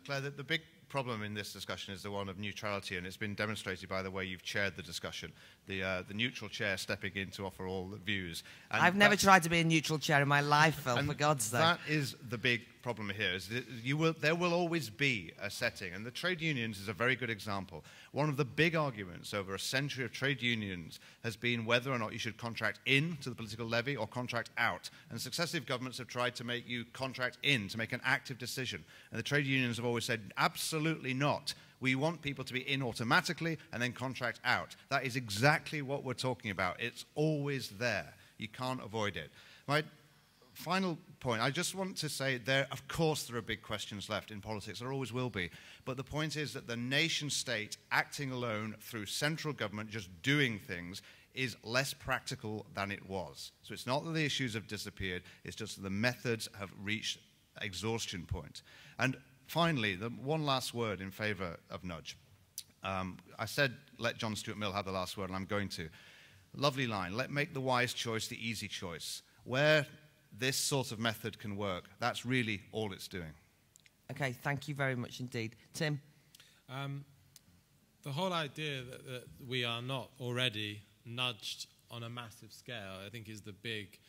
Claire, the big problem in this discussion is the one of neutrality, and it's been demonstrated by the way you've chaired the discussion. The neutral chair stepping in to offer all the views. And I've never tried to be a neutral chair in my life, Phil, for God's sake. That is the big problem here, is that there will always be a setting, and the trade unions is a very good example. One of the big arguments over a century of trade unions has been whether or not you should contract in to the political levy or contract out. And successive governments have tried to make you contract in, to make an active decision. And the trade unions have always said, absolutely not. We want people to be in automatically and then contract out. That is exactly what we're talking about. It's always there. You can't avoid it. My final point, I just want to say of course there are big questions left in politics. There always will be. But the point is that the nation state acting alone through central government just doing things is less practical than it was. So it's not that the issues have disappeared. It's just that the methods have reached exhaustion point. And finally, the one last word in favour of nudge. I said let John Stuart Mill have the last word, and I'm going to. Lovely line. Make the wise choice the easy choice. Where this sort of method can work, that's really all it's doing. Okay, thank you very much indeed. Tim? The whole idea that we are not already nudged on a massive scale, I think, is the big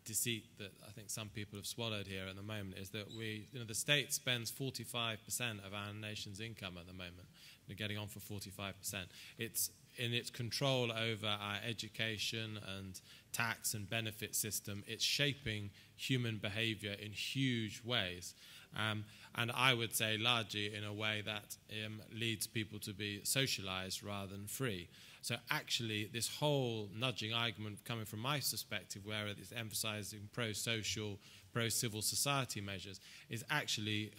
deceit that I think some people have swallowed here at the moment, is that the state spends 45% of our nation's income at the moment. They're getting on for 45%. It's in its control over our education and tax and benefit system. It's shaping human behavior in huge ways. And I would say largely in a way that leads people to be socialized rather than free. So actually, this whole nudging argument coming from my perspective, where it's emphasizing pro-social, pro-civil society measures, is actually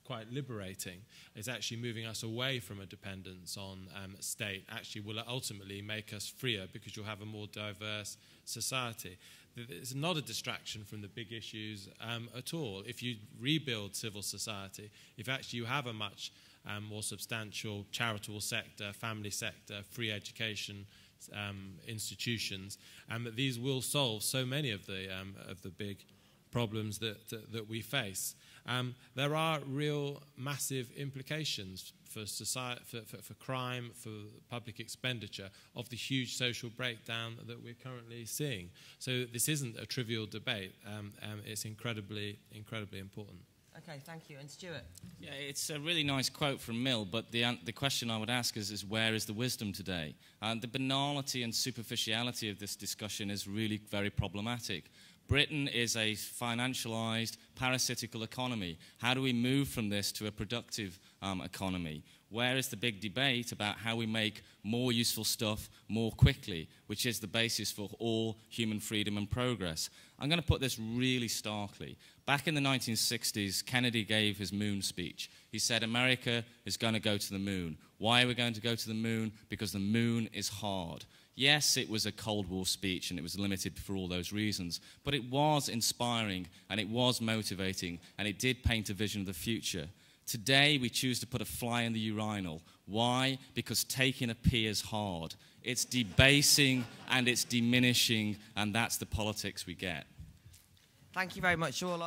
quite liberating. It's actually moving us away from a dependence on state. Actually will ultimately make us freer because you'll have a more diverse society. It's not a distraction from the big issues at all. If you rebuild civil society, if actually you have a much more substantial charitable sector, family sector, free education institutions, these will solve so many of the big problems that we face. There are real massive implications for society, for crime, for public expenditure, of the huge social breakdown that we're currently seeing. So this isn't a trivial debate. It's incredibly, incredibly important. Okay, thank you. And Stuart? Yeah, it's a really nice quote from Mill, but the question I would ask is where is the wisdom today? The banality and superficiality of this discussion is really very problematic. Britain is a financialized, parasitical economy. How do we move from this to a productive economy? Where is the big debate about how we make more useful stuff more quickly, which is the basis for all human freedom and progress? I'm going to put this really starkly. Back in the 1960s, Kennedy gave his moon speech. He said, America is going to go to the moon. Why are we going to go to the moon? Because the moon is hard. Yes, it was a Cold War speech and it was limited for all those reasons, but it was inspiring and it was motivating and it did paint a vision of the future. Today, we choose to put a fly in the urinal. Why? Because taking a pee is hard. It's debasing and it's diminishing, and that's the politics we get. Thank you very much, all.